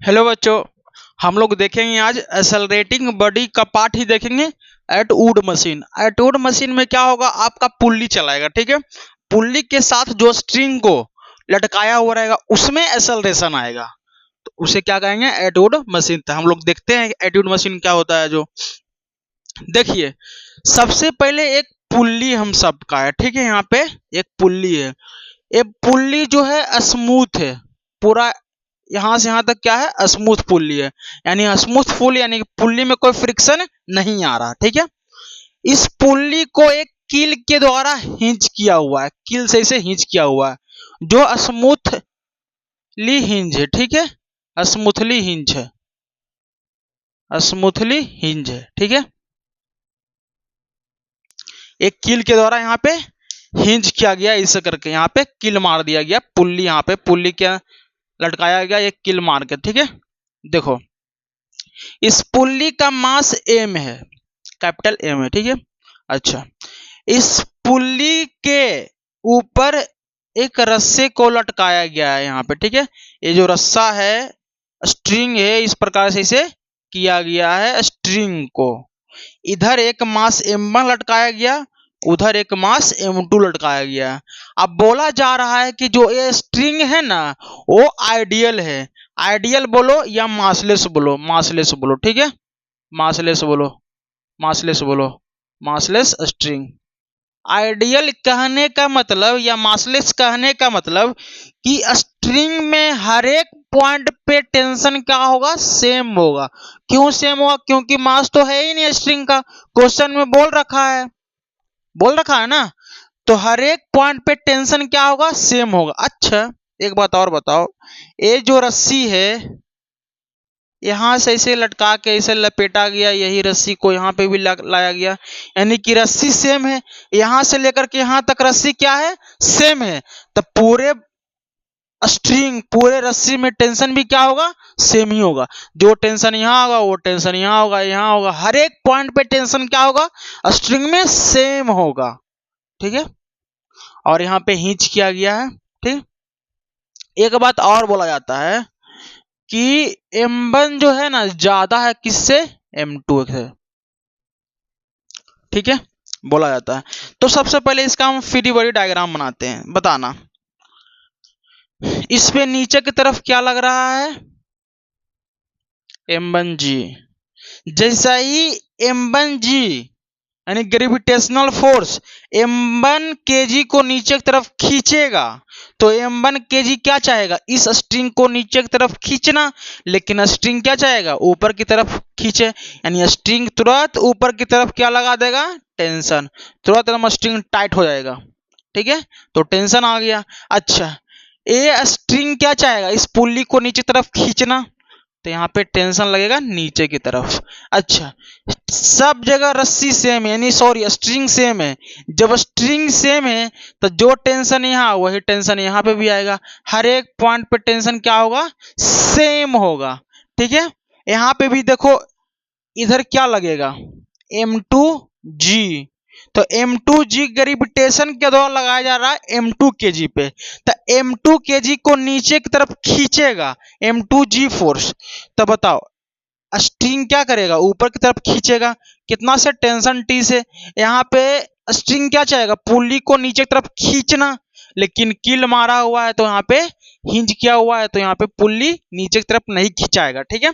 Hello बच्चों, हम लोग देखेंगे आज एक्सेलरेटिंग बॉडी का पार्ट ही देखेंगे। Atwood machine, Atwood machine में क्या होगा, आपका पुल्ली चलाएगा। ठीक है, पुल्ली के साथ जो स्ट्रिंग को लटकाया हुआ रहेगा उसमें एक्सेलरेशन आएगा, तो उसे क्या कहेंगे, एट वुड मशीन। तो हम लोग देखते हैं एट वुड मशीन क्या होता है। जो देखिए, सबसे पहले एक पुल्ली हम सबका है। ठीक है, यहाँ पे एक पुल्ली है। ये पुल्ली जो है स्मूथ है, पूरा यहां से यहां तक क्या है, स्मूथ पुल्ली है। यानी स्मूथ पुल्ली, यानी पुल्ली में कोई फ्रिक्शन नहीं आ रहा। ठीक है, इस पुल्ली को एक कील के द्वारा हिंज किया हुआ है, कील से इसे हिंज किया हुआ है, जो स्मूथली हिंज है। ठीक है, स्मूथली हिंज है, स्मूथली हिंज है। ठीक है, एक कील के द्वारा यहाँ पे हिंज किया गया, इसे करके यहाँ पे कील मार दिया गया। पुल्ली, यहाँ पे पुल्ली क्या लटकाया गया, एक कील मार के। ठीक है, देखो इस पुल्ली का मास एम है, कैपिटल एम है। ठीक है, अच्छा, इस पुल्ली के ऊपर एक रस्से को लटकाया गया है यहाँ पे। ठीक है, ये जो रस्सा है, स्ट्रिंग है, इस प्रकार से इसे किया गया है। स्ट्रिंग को इधर एक मास m1 लटकाया गया, उधर एक मास m2 लटकाया गया। अब बोला जा रहा है कि जो ये स्ट्रिंग है ना, वो आइडियल है। आइडियल बोलो या मासलेस बोलो, मासलेस बोलो। ठीक है, मासलेस बोलो, मासलेस बोलो, मासलेस स्ट्रिंग। आइडियल कहने का मतलब या मासलेस कहने का मतलब कि स्ट्रिंग में हर एक पॉइंट पे टेंशन क्या होगा, सेम होगा। क्यों सेम होगा, क्योंकि मास तो है ही नहीं स्ट्रिंग का, क्वेश्चन में बोल रखा है, बोल रखा है ना। तो हर एक पॉइंट पे टेंशन क्या होगा, सेम होगा। अच्छा, एक बात और बताओ, ये जो रस्सी है यहां से इसे लटका के इसे लपेटा गया, यही रस्सी को यहाँ पे भी लाया गया, यानी कि रस्सी सेम है। यहां से लेकर के यहां तक रस्सी क्या है, सेम है। तो पूरे स्ट्रिंग, पूरे रस्सी में टेंशन भी क्या होगा, सेम ही होगा। जो टेंशन यहाँ होगा वो टेंशन यहाँ होगा, यहाँ होगा, हर एक पॉइंट पे टेंशन क्या होगा, स्ट्रिंग में सेम होगा। ठीक है, और यहाँ पे हिंच किया गया है। ठीक, एक बात और बोला जाता है कि m1 जो है ना ज्यादा है किससे, m2 से। ठीक है, बोला जाता है। तो सबसे पहले इसका हम फ्री बॉडी डायग्राम बनाते हैं, बताना इस पे नीचे की तरफ क्या लग रहा है, m1g। जैसा ही m1g यानी ग्रेविटेशनल फोर्स m1 kg को नीचे की तरफ खींचेगा, तो m1 kg क्या चाहेगा, इस स्ट्रिंग को नीचे की तरफ खींचना, लेकिन स्ट्रिंग क्या चाहेगा, ऊपर की तरफ खींचे। यानी स्ट्रिंग तुरंत ऊपर की तरफ क्या लगा देगा, टेंशन, तुरंत एकदम स्ट्रिंग टाइट हो जाएगा। ठीक है, तो टेंशन आ गया। अच्छा, ये स्ट्रिंग क्या चाहेगा, इस पुल्ली को नीचे की तरफ खींचना, तो यहाँ पे टेंशन लगेगा नीचे की तरफ। अच्छा, सब जगह रस्सी सेम है, यानी सॉरी स्ट्रिंग सेम है। जब स्ट्रिंग सेम है तो जो टेंशन यहाँ वही टेंशन यहाँ पे भी आएगा, हर एक पॉइंट पे टेंशन क्या होगा, सेम होगा। ठीक है, यहाँ पे भी देखो, इधर क्या लगेगा, m2g। तो m2g ग्रेविटेशन के द्वारा लगाया जा रहा है m2 kg पे, तो m2 kg को नीचे की तरफ खींचेगा m2g फोर्स। तो बताओ स्ट्रिंग क्या करेगा, ऊपर की तरफ खींचेगा, कितना से, टेंशन t से। यहाँ पे स्ट्रिंग क्या चाहेगा, पुल्ली को नीचे की तरफ खींचना, लेकिन कील मारा हुआ है तो यहाँ पे हिंज किया हुआ है, तो यहाँ पे पुल्ली नीचे की तरफ नहीं खिंचाएगा। ठीक है,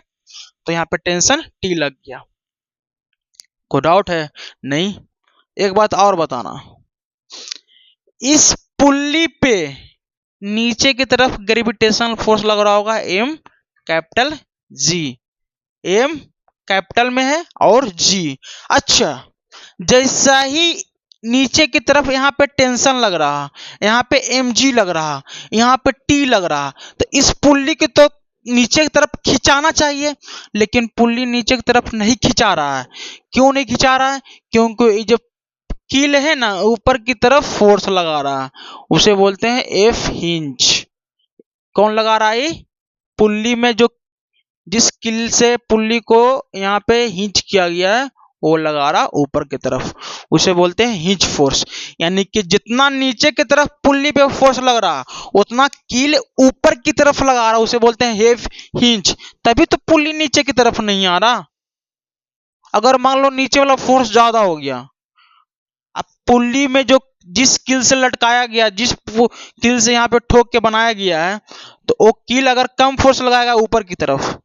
तो यहाँ पे टेंशन t लग गया। कोई डाउट है, नहीं। एक बात और बताना, इस पुल्ली पे नीचे की तरफ ग्रेविटेशनल फोर्स लग रहा होगा m capital G, m capital में है और G। अच्छा, जैसा ही नीचे की तरफ यहाँ पे टेंशन लग रहा, यहाँ पे mg लग रहा, यहाँ पे t लग रहा, तो इस पुल्ली की तो नीचे की तरफ खिंचाना चाहिए, लेकिन पुल्ली नीचे की तरफ नहीं खिंचा रहा है। क्यों नहीं खिंचा रहा है, क्योंकि जो कील है ना ऊपर की तरफ फोर्स लगा रहा है, उसे बोलते हैं एफ हिंज। कौन लगा रहा है, पुल्ली में जो जिस कील से पुल्ली को यहाँ पे हिंज किया गया है वो लगा रहा ऊपर की तरफ, उसे बोलते हैं हिंज फोर्स। यानी कि जितना नीचे की तरफ पुल्ली पे फोर्स लग रहा उतना कील ऊपर की तरफ लगा रहा, उसे बोलते हैं हेव हिंज। तभी तो पुल्ली नीचे की तरफ नहीं आ रहा। अगर मान लो नीचे वाला फोर्स ज्यादा हो गया, अब पुल्ली में जो जिस कील से लटकाया गया, जिस कील से यहाँ पे ठोक के बनाया गया है, तो वो कील अगर कम फोर्स लगाएगा ऊपर की तरफ,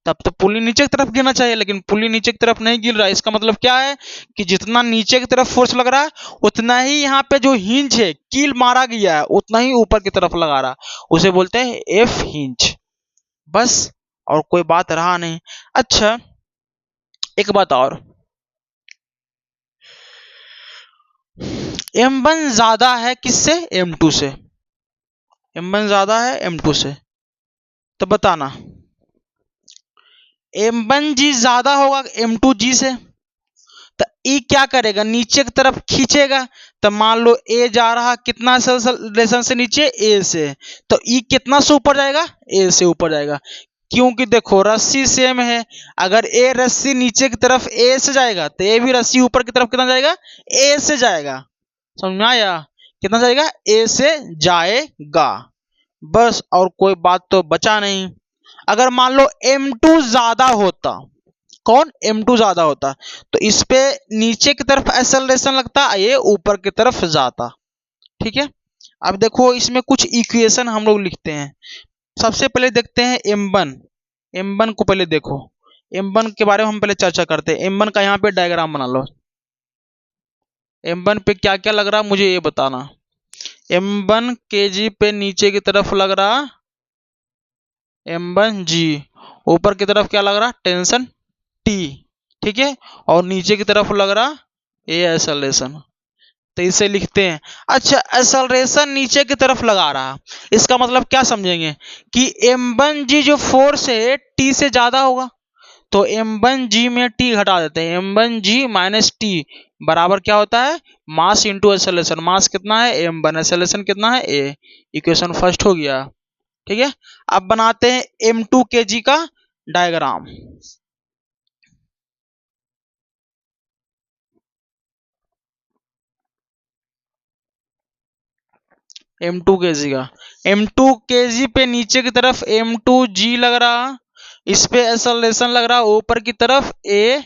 तब तो पुल्ली नीचे की तरफ गिरना चाहिए, लेकिन पुल्ली नीचे की तरफ नहीं गिर रहा है। इसका मतलब क्या है कि जितना नीचे की तरफ फोर्स लग रहा है उतना ही यहाँ पे जो हिंज है, कील मारा गया है, उतना ही ऊपर की तरफ लगा रहा, उसे बोलते हैं एफ हिंज। बस, और कोई बात रहा नहीं। अच्छा, एक बात और, M1 ज्यादा है किससे? M2 से। M1 ज्यादा है M2 से, तो बताना M1G ज्यादा होगा M2G से, तो E क्या करेगा? नीचे की तरफ खींचेगा। तो मान लो A जा रहा कितना एक्सेलरेशन से नीचे? A से, तो E कितना से ऊपर जाएगा? A से ऊपर जाएगा। क्योंकि देखो रस्सी सेम है, अगर A रस्सी नीचे की तरफ A से जाएगा तो A भी रस्सी ऊपर की तरफ कितना जाएगा? A से जाएगा। समझ में आया? कितना जाएगा? A से जाएगा। बस, और कोई बात तो बचा नहीं। अगर मान लो M2 ज्यादा होता, कौन? M2 ज्यादा होता, तो इस पे नीचे की तरफ एक्सेलरेशन लगता, ये ऊपर की तरफ जाता। ठीक है, अब देखो इसमें कुछ इक्वेशन हम लोग लिखते हैं। सबसे पहले देखते हैं M1। M1 को पहले देखो, M1 के बारे में हम पहले चर्चा करते हैं। M1 का यहाँ पे डायग्राम बना लो। M1 पे क्या क्या लग रहा मुझे ये बताना। M1 kg पे नीचे की तरफ लग रहा M1G, ऊपर की तरफ क्या लग रहा? Tension T। ठीक है, और नीचे की तरफ लग रहा A एक्सेलरेशन। तो इसे लिखते हैं। अच्छा, एक्सेलरेशन नीचे की तरफ लगा रहा, इसका मतलब क्या समझेंगे कि M1G जो फोर्स है T से ज्यादा होगा, तो M1G में T घटा देते हैं। M1G माइनस T बराबर क्या होता है? Mass into acceleration. मास कितना है? M1, एक्सेलरेशन कितना है? A। इक्वेशन फर्स्ट हो गया। ठीक है, अब बनाते हैं M2 kg का डायग्राम। M2 kg का, M2 kg पे नीचे की तरफ M2G लग रहा, इस पे एक्सेलरेशन लग रहा ऊपर की तरफ A।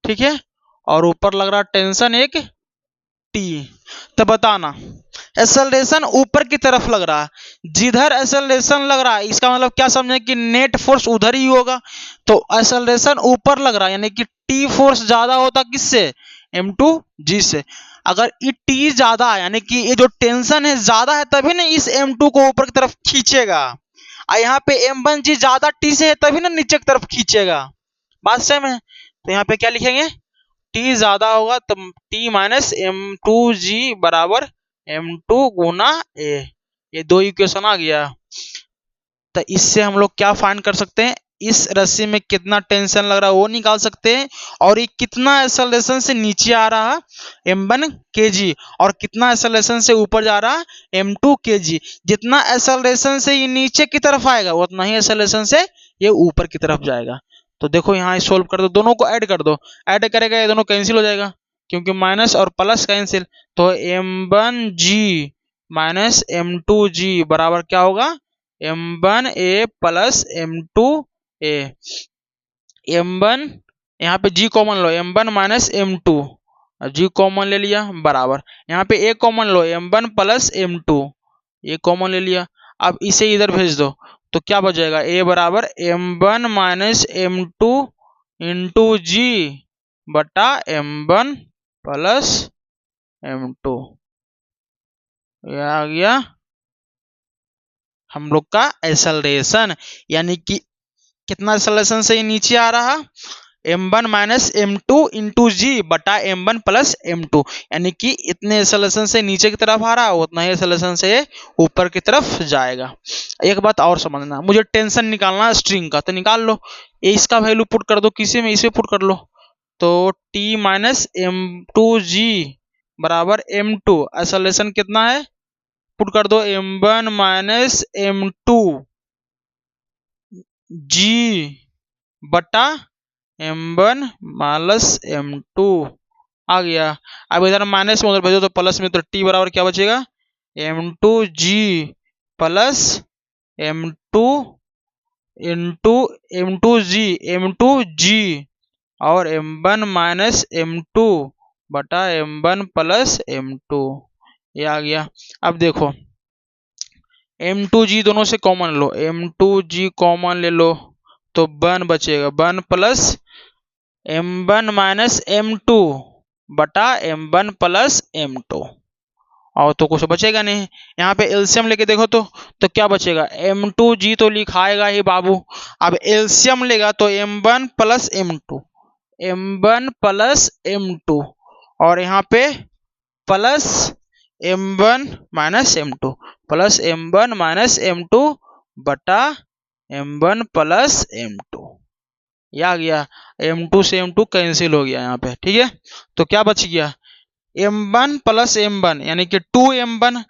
ठीक है, और ऊपर लग रहा टेंशन एक T। तो बताना, एक्सेलरेशन ऊपर की तरफ लग रहा, जिधर एक्सेलरेशन लग रहा है इसका मतलब क्या समझे कि नेट फोर्स उधर ही होगा। तो एक्सेलरेशन ऊपर लग रहा यानी कि T फोर्स ज्यादा होता किससे? M2G से। अगर ये T ज्यादा है यानी कि ये जो टेंशन है ज्यादा है, तभी ना इस M2 को ऊपर की तरफ खींचेगा। और यहाँ पे M1G ज्यादा T से है तभी ना नीचे की तरफ खींचेगा। बात सही है? तो यहाँ पे क्या लिखेंगे? T ज्यादा होगा तो T माइनस M2G बराबर M2 गुना A। ये दो इक्वेशन आ गया। तो इससे हम लोग क्या फाइंड कर सकते हैं? इस रस्सी में कितना टेंशन लग रहा है वो निकाल सकते हैं, और ये कितना एक्सेलरेशन से नीचे आ रहा M1 kg, और कितना एक्सेलरेशन से ऊपर जा रहा M2 kg। जितना एक्सेलरेशन से ये नीचे की तरफ आएगा उतना ही एक्सेलरेशन से ये ऊपर की तरफ जाएगा। तो देखो यहाँ सोल्व कर दो, दोनों को ऐड कर दो। ऐड करेगा ये दोनों कैंसिल हो जाएगा, क्योंकि माइनस और प्लस कैंसिल। तो M1G माइनस M2G बराबर क्या होगा? M1A plus M2A। M1 यहाँ पे G कॉमन लो, M1 minus M2, G common ले लिया बराबर, यहाँ पे A common low, M1 plus M2, ये कॉमन ले लिया। अब इसे इधर भेज दो तो क्या बचेगा? A बराबर M1 minus M2 into G बटा M1 प्लस M2। ये आ गया हम लोग का एक्सेलरेशन, यानी कि कितना एक्सेलरेशन से नीचे आ रहा? M1 minus M2 into G बटा M1 प्लस M2, यानी कि इतने एक्सेलरेशन से नीचे की तरफ आ रहा उतना ही एक्सेलरेशन से ऊपर की तरफ जाएगा। एक बात और समझना, मुझे टेंशन निकालना स्ट्रिंग का, तो निकाल लो। इसका वैल्यू पुट कर दो, किसी में इसे पुट कर लो, तो T माइनस M2G बराबर M2, एक्सेलरेशन कितना है पुट कर दो, M1 माइनस M2 G बटा m1 माइनस m2 आ गया। अब इधर माइनस में उधर भेजो तो प्लस में, तो t बराबर क्या बचेगा, m2g plus m2 into m2g और m1 माइनस m2 बटा m1 प्लस m2, ये आ गया। अब देखो m2g दोनों से कॉमन लो, m2g कॉमन ले लो तो 1 बचेगा, 1 प्लस m1 माइनस m2 बटा m1 प्लस m2, और तो कुछ बचेगा नहीं। यहाँ पे एलसीएम लेके देखो तो क्या बचेगा, m2g तो लिखाएगा ही बाबू। अब एलसीएम लेगा तो m1 plus m2, m1 plus m2 और यहाँ पे plus m1 minus m2 plus m1 minus m2 बटा m1 प्लस m2, ये आ गया। m2 से m2 कैंसिल हो गया यहाँ पे, ठीक है। तो क्या बच गया, m1 प्लस m1 यानी कि 2m1।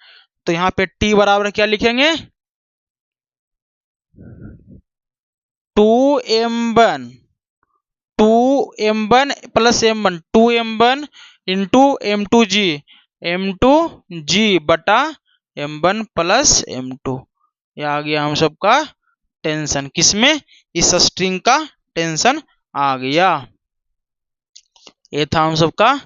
तो यहाँ पे t बराबर क्या लिखेंगे, 2m1 plus m1 2m1 into m2g बटा m1 प्लस m2, ये आ गया हम सबका टेंशन। किसमें, इस स्ट्रिंग का टेंशन आ गया। ये था हम सबका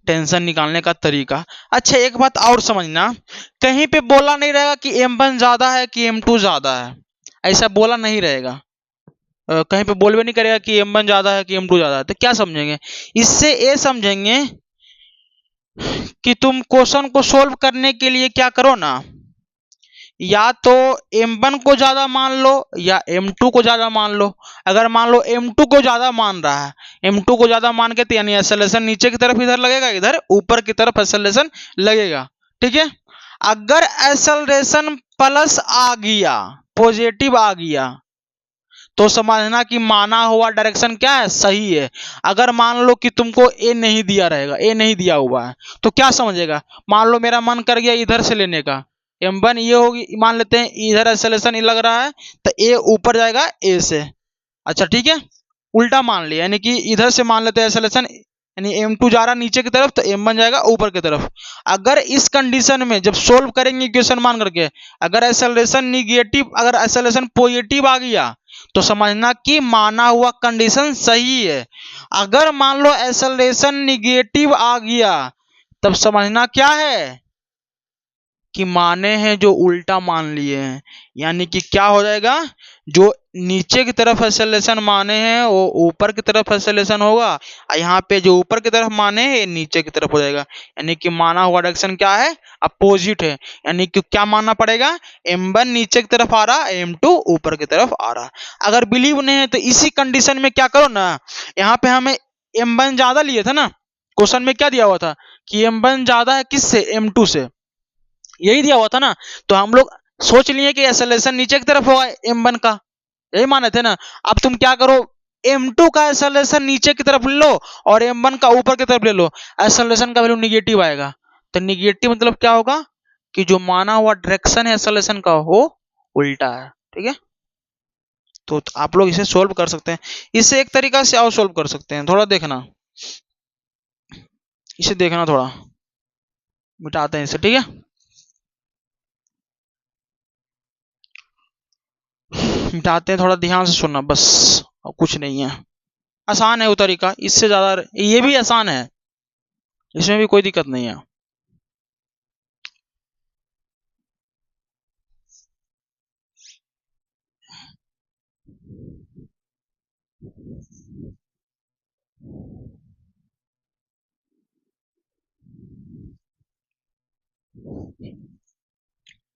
टेंशन निकालने का तरीका। अच्छा एक बात और समझना, कहीं पे बोला नहीं रहेगा कि m1 ज्यादा है कि m2 ज्यादा है, ऐसा बोला नहीं रहेगा। कहीं पे बोलवे नहीं करेगा कि m1 ज्यादा है कि m2 ज्यादा है। तो क्या समझेंगे, इससे ये समझेंगे कि तुम क्वेश्चन को सोल्व करने के लिए क्या करो ना, या तो m1 को ज्यादा मान लो या m2 को ज्यादा मान लो। अगर मान लो m2 को ज्यादा मान रहा है, m2 को ज्यादा मान के तो यानी एक्सेलरेशन नीचे की तरफ इधर लगेगा, इधर ऊपर की तरफ एक्सेलरेशन लगेगा, ठीक है। अगर एक्सेलरेशन प्लस आ गया, पॉजिटिव आ गया, तो समझना कि माना हुआ डायरेक्शन क्या है, सही है। अगर मान लो कि तुमको ए नहीं दिया रहेगा, ए नहीं दिया हुआ है, तो क्या समझेगा, मान लो मेरा मन कर गया इधर से लेने का, m1 ये होगी, मान लेते हैं इधर एक्सेलरेशन लग रहा है तो ए ऊपर जाएगा ए से, अच्छा ठीक है, उल्टा मान लिया, यानी कि इधर से मान लेते हैं एक्सेलरेशन, यानी m2 जा रहा नीचे की तरफ तो m1 जाएगा ऊपर की तरफ। अगर इस कंडीशन में जब सोल्व करेंगे इक्वेशन मान करके, अगर एक्सेलरेशन निगेटिव, अगर एक्सेलरेशन पॉजिटिव आ गया तो समझना कि माना हुआ कंडीशन सही है। अगर मान लो एक्सेलरेशन निगेटिव आ गया तब समझना क्या है कि माने हैं जो उल्टा मान लिए हैं, यानी कि क्या हो जाएगा, जो नीचे की तरफ एक्सेलरेशन माने हैं वो ऊपर की तरफ एक्सेलरेशन होगा, और यहाँ पे जो ऊपर की तरफ माने हैं नीचे की तरफ हो जाएगा, यानी कि माना हुआ डायरेक्शन क्या है, अपोजिट है। यानी कि क्या मानना पड़ेगा, m1 नीचे की तरफ आ रहा, m2 ऊपर की तरफ आ रहा। अगर बिलीव नहीं है तो इसी कंडीशन में क्या करो ना, यहाँ पे हमें m1 ज्यादा लिए थे ना, क्वेश्चन में क्या दिया हुआ था कि m1 ज्यादा है किससे, m2 से, यही दिया हुआ था ना। तो हम लोग सोच लिए कि एक्सेलरेशन नीचे की तरफ होगा m1 का, यही माने थे ना। अब तुम क्या करो, m2 का एक्सेलरेशन नीचे की तरफ ले लो और m1 का ऊपर की तरफ ले लो, एक्सेलरेशन का वैल्यू निगेटिव आएगा। तो निगेटिव मतलब क्या होगा कि जो माना हुआ डायरेक्शन है एक्सेलरेशन का वो उल्टा है, ठीक है। तो आप लोग इसे सोल्व कर सकते हैं। इसे एक तरीका से और सोल्व कर सकते हैं, थोड़ा देखना, इसे देखना, थोड़ा मिटाते हैं इसे, ठीक है। मिटाते हैं, थोड़ा ध्यान से सुनना बस, और कुछ नहीं है। आसान है वो तरीका, इससे ज्यादा ये भी आसान है, इसमें भी कोई दिक्कत नहीं है।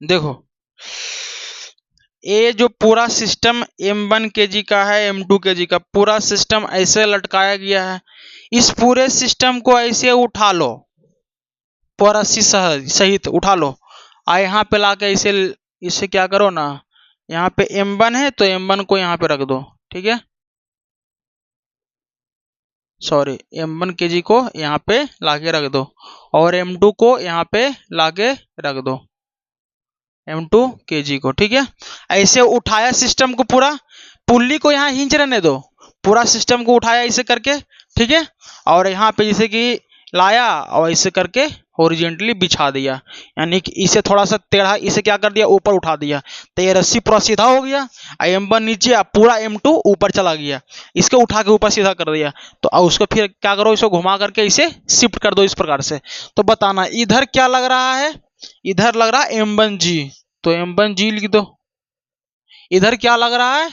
देखो ये जो पूरा सिस्टम m1 kg का है, m2 kg का पूरा सिस्टम ऐसे लटकाया गया है, इस पूरे सिस्टम को ऐसे उठा लो, पूरा सहित उठा लो, और यहाँ पे लाके इसे क्या करो ना, यहाँ पे m1 है तो m1 को यहाँ पे रख दो, ठीक है, सॉरी m1 kg को यहाँ पे लाके रख दो और m2 को यहाँ पे लाके रख दो, m2 kg को, ठीक है। ऐसे उठाया सिस्टम को पूरा, पुल्ली को यहाँ हिंच रहने दो, पूरा सिस्टम को उठाया इसे करके, ठीक है, और यहाँ पे जैसे कि लाया और इसे करके हॉरिजेंटली बिछा दिया, यानी कि इसे थोड़ा सा टेढ़ा, इसे क्या कर दिया, ऊपर उठा दिया, तो ये रस्सी पूरा सीधा हो गया, M1 नीचे, पूरा M2 ऊपर चला गया, इसको उठा के ऊपर सीधा कर दिया। तो अब उसको फिर क्या करो, इसको घुमा करके इसे शिफ्ट कर दो इस प्रकार से। तो बताना इधर क्या लग रहा है, इधर लग रहा है M1G, तो M1G लिख दो। इधर क्या लग रहा है,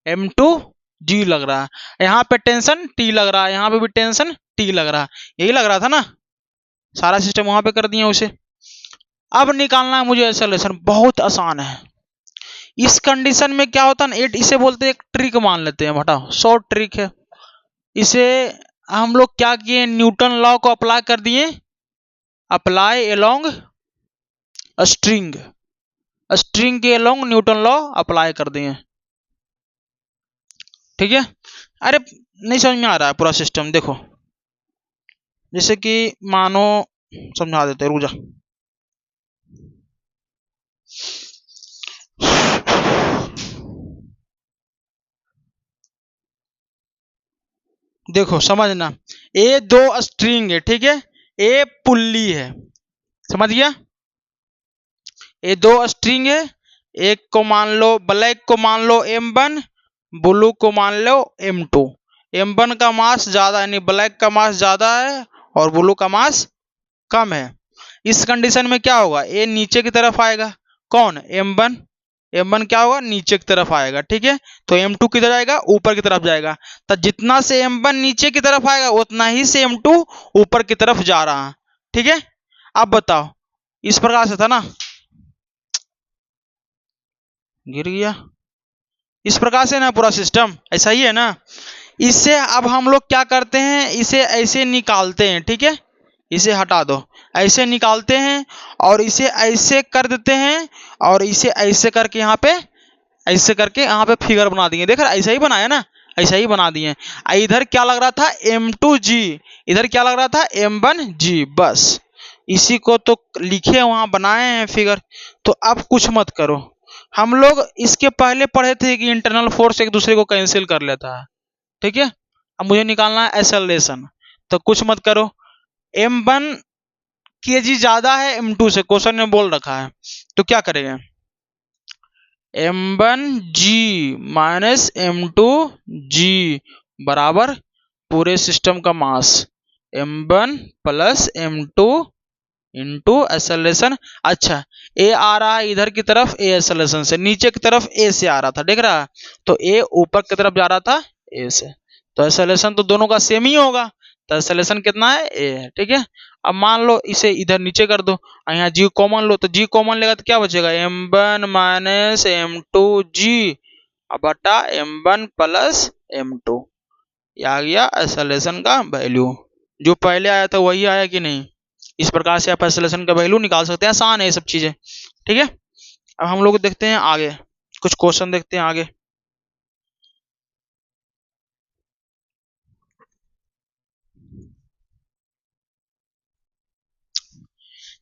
M2G लग रहा है। यहाँ पे टेंशन T लग रहा है, यहाँ पे भी टेंशन T लग रहा है, यही लग रहा था ना, सारा सिस्टम वहां पे कर दिया उसे। अब निकालना है मुझे एक्सेलरेशन, बहुत आसान है। इस कंडीशन में क्या होता है ना, इसे बोलते हैं एक ट्रिक मान लेते हैं, हटाओ, शॉर्ट ट्रिक है। इसे हम लोग क्या किए, न्यूटन लॉ को अप्लाई कर दिए, अप्लाई एलोंग स्ट्रिंग, स्ट्रिंग के एलोंग न्यूटन लॉ अप्लाई कर दिए, ठीक है। अरे नहीं समझ में आ रहा है पूरा सिस्टम, देखो जैसे कि मानो समझा देते, रुक जा। देखो समझना, ये दो स्ट्रिंग है, ठीक है, ये पुल्ली है, समझ गया, ये दो स्ट्रिंग है, एक को मान लो, ब्लैक को मान लो M1, ब्लू को मान लो M2। M1 का मास ज्यादा, यानी ब्लैक का मास ज्यादा है और ब्लू का मास कम है। इस कंडीशन में क्या होगा, ये नीचे की तरफ आएगा, कौन, M1, M1 क्या होगा, नीचे की तरफ आएगा, ठीक है। तो M2 किधर जाएगा, ऊपर की तरफ जाएगा। तो जितना से M1 नीचे की तरफ आएगा उतना ही से M2 ऊपर की तरफ जा रहा है, ठीक है। अब बताओ, इस प्रकार से था ना, गिर गया, इस प्रकार से ना पूरा सिस्टम ऐसा ही है ना। इससे अब हम लोग क्या करते हैं, इसे ऐसे निकालते हैं, ठीक है, इसे हटा दो, ऐसे निकालते हैं और इसे ऐसे कर देते हैं और इसे ऐसे करके यहाँ पे, ऐसे करके यहाँ पे फिगर बना दिए, देख रहा, ऐसा ही बनाया ना, ऐसा ही बना दिए। इधर क्या लग रहा था, M2G, इधर क्या लग रहा था, M1G, बस इसी को तो लिखे वहां बनाए हैं फिगर। तो अब कुछ मत करो, हम लोग इसके पहले पढ़े थे कि इंटरनल फोर्स एक दूसरे को कैंसिल कर लेता है, ठीक है। अब मुझे निकालना है एक्सेलरेशन, तो कुछ मत करो, M1 kg ज्यादा है M2 से, क्वेश्चन में बोल रखा है, तो क्या करेंगे, M1G माइनस M2G बराबर पूरे सिस्टम का मास, M1 plus M2 into acceleration. अच्छा, ए आ रहा है इधर की तरफ, ए एक्सेलरेशन से, नीचे की तरफ ए से आ रहा था, देख रहा है, तो ए ऊपर की तरफ जा रहा था ए से, तो एक्सेलरेशन तो दोनों का सेम ही होगा, तो एक्सेलरेशन कितना है, ए है, ठीक है। अब मान लो इसे इधर नीचे कर दो, यहाँ जी कॉमन लो, तो जी कॉमन लेगा तो क्या बचेगा, M1 माइनस M2G बटा M1 प्लस M2, ये आ गया एक्सेलरेशन का वैल्यू, जो पहले आया था वही आया कि नहीं। इस प्रकार से आप एक्सेलरेशन का वैल्यू निकाल सकते हैं, आसान है ये सब चीजें, ठीक है। अब हम लोग देखते हैं आगे, कुछ क्वेश्चन देखते हैं आगे।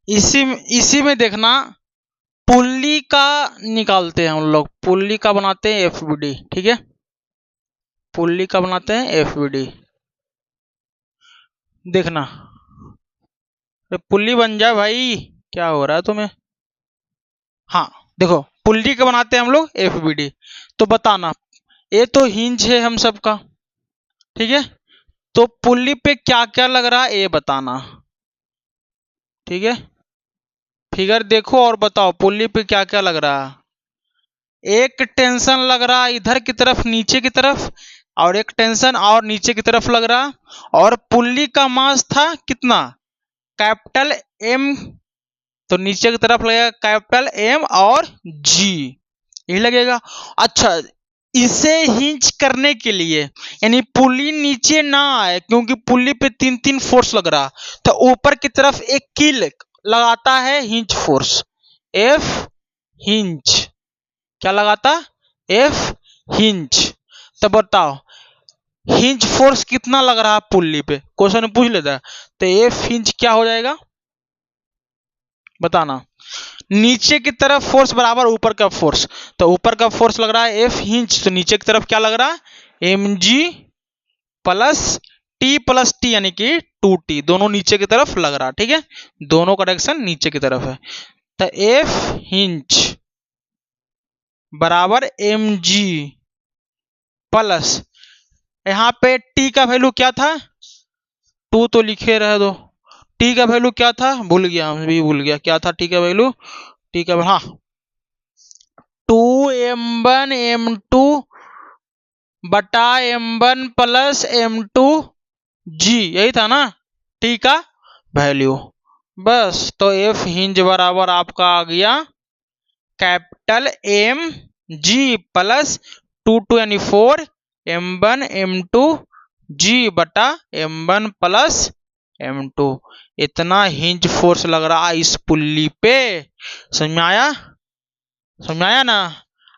इसी में देखना, पुल्ली का निकालते हैं हम लोग, पुल्ली का बनाते हैं FBD, ठीक है, पुल्ली का बनाते हैं FBD, देखना, पुल्ली बन जाए भाई, क्या हो रहा है तुम्हें। हाँ देखो, पुल्ली का बनाते हैं हम लोग FBD, तो बताना, ये तो हिंज है हम सबका, ठीक है, तो पुल्ली पे क्या क्या लग रहा है ये बताना, ठीक है, फिगर देखो और बताओ पुल्ली पे क्या क्या लग रहा है। एक टेंशन लग रहा है इधर की तरफ, नीचे की तरफ, और एक टेंशन और नीचे की तरफ लग रहा, और पुल्ली का मास था कितना, कैपिटल M, तो नीचे की तरफ लगेगा कैपिटल M और G, यही लगेगा। अच्छा, इसे हिंज करने के लिए, यानी पुल्ली नीचे ना आए, क्योंकि पुल्ली पे तीन तीन फोर्स लग रहा, तो ऊपर की तरफ एक कील लगाता है हिंज फोर्स, F हिंज, क्या लगाता, F हिंज। तो बताओ हिंज फोर्स कितना लग रहा है पुल्ली पे, क्वेश्चन में पूछ लेता है, तो F हिंज क्या हो जाएगा बताना, नीचे की तरफ फोर्स बराबर ऊपर का फोर्स, तो ऊपर का फोर्स लग रहा है F हिंज, तो नीचे की तरफ क्या लग रहा है, mg प्लस टी यानी कि 2t, दोनों नीचे की तरफ लग रहा, ठीक है, दोनों का डायरेक्शन नीचे की तरफ है। तो एफ हिंज बराबर mg प्लस, यहाँ पे t का वैल्यू क्या था, 2 तो लिखे रहे दो, t का वैल्यू क्या था, भूल गया, मैं भी भूल गया क्या था t का वैल्यू, t का हाँ 2m1 m2 बटा m1 प्लस m2g, यही था ना t का वैल्यू। बस तो एफ हिंज बराबर आपका आ गया कैपिटल एम जी प्लस 2 यानी 4 m1 m2 g बटा m1 प्लस m2। इतना हिंज फोर्स लग रहा है इस पुल्ली पे। समझ में आया, समझ में आया ना।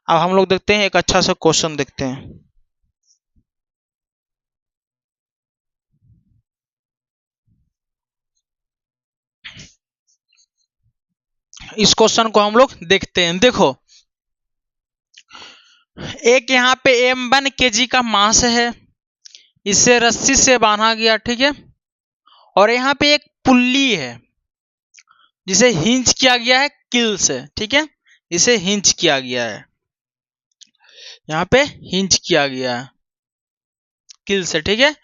अब हम लोग देखते हैं एक अच्छा सा क्वेश्चन देखते हैं। इस क्वेश्चन को हम लोग देखते हैं। देखो एक यहाँ पे m1 kg का मास है, इसे रस्सी से बांधा गया, ठीक है, और यहाँ पे एक पुल्ली है जिसे हिंज किया गया है किल से, ठीक है, इसे हिंज किया गया है, यहाँ पे हिंज किया गया है किल से, ठीक है,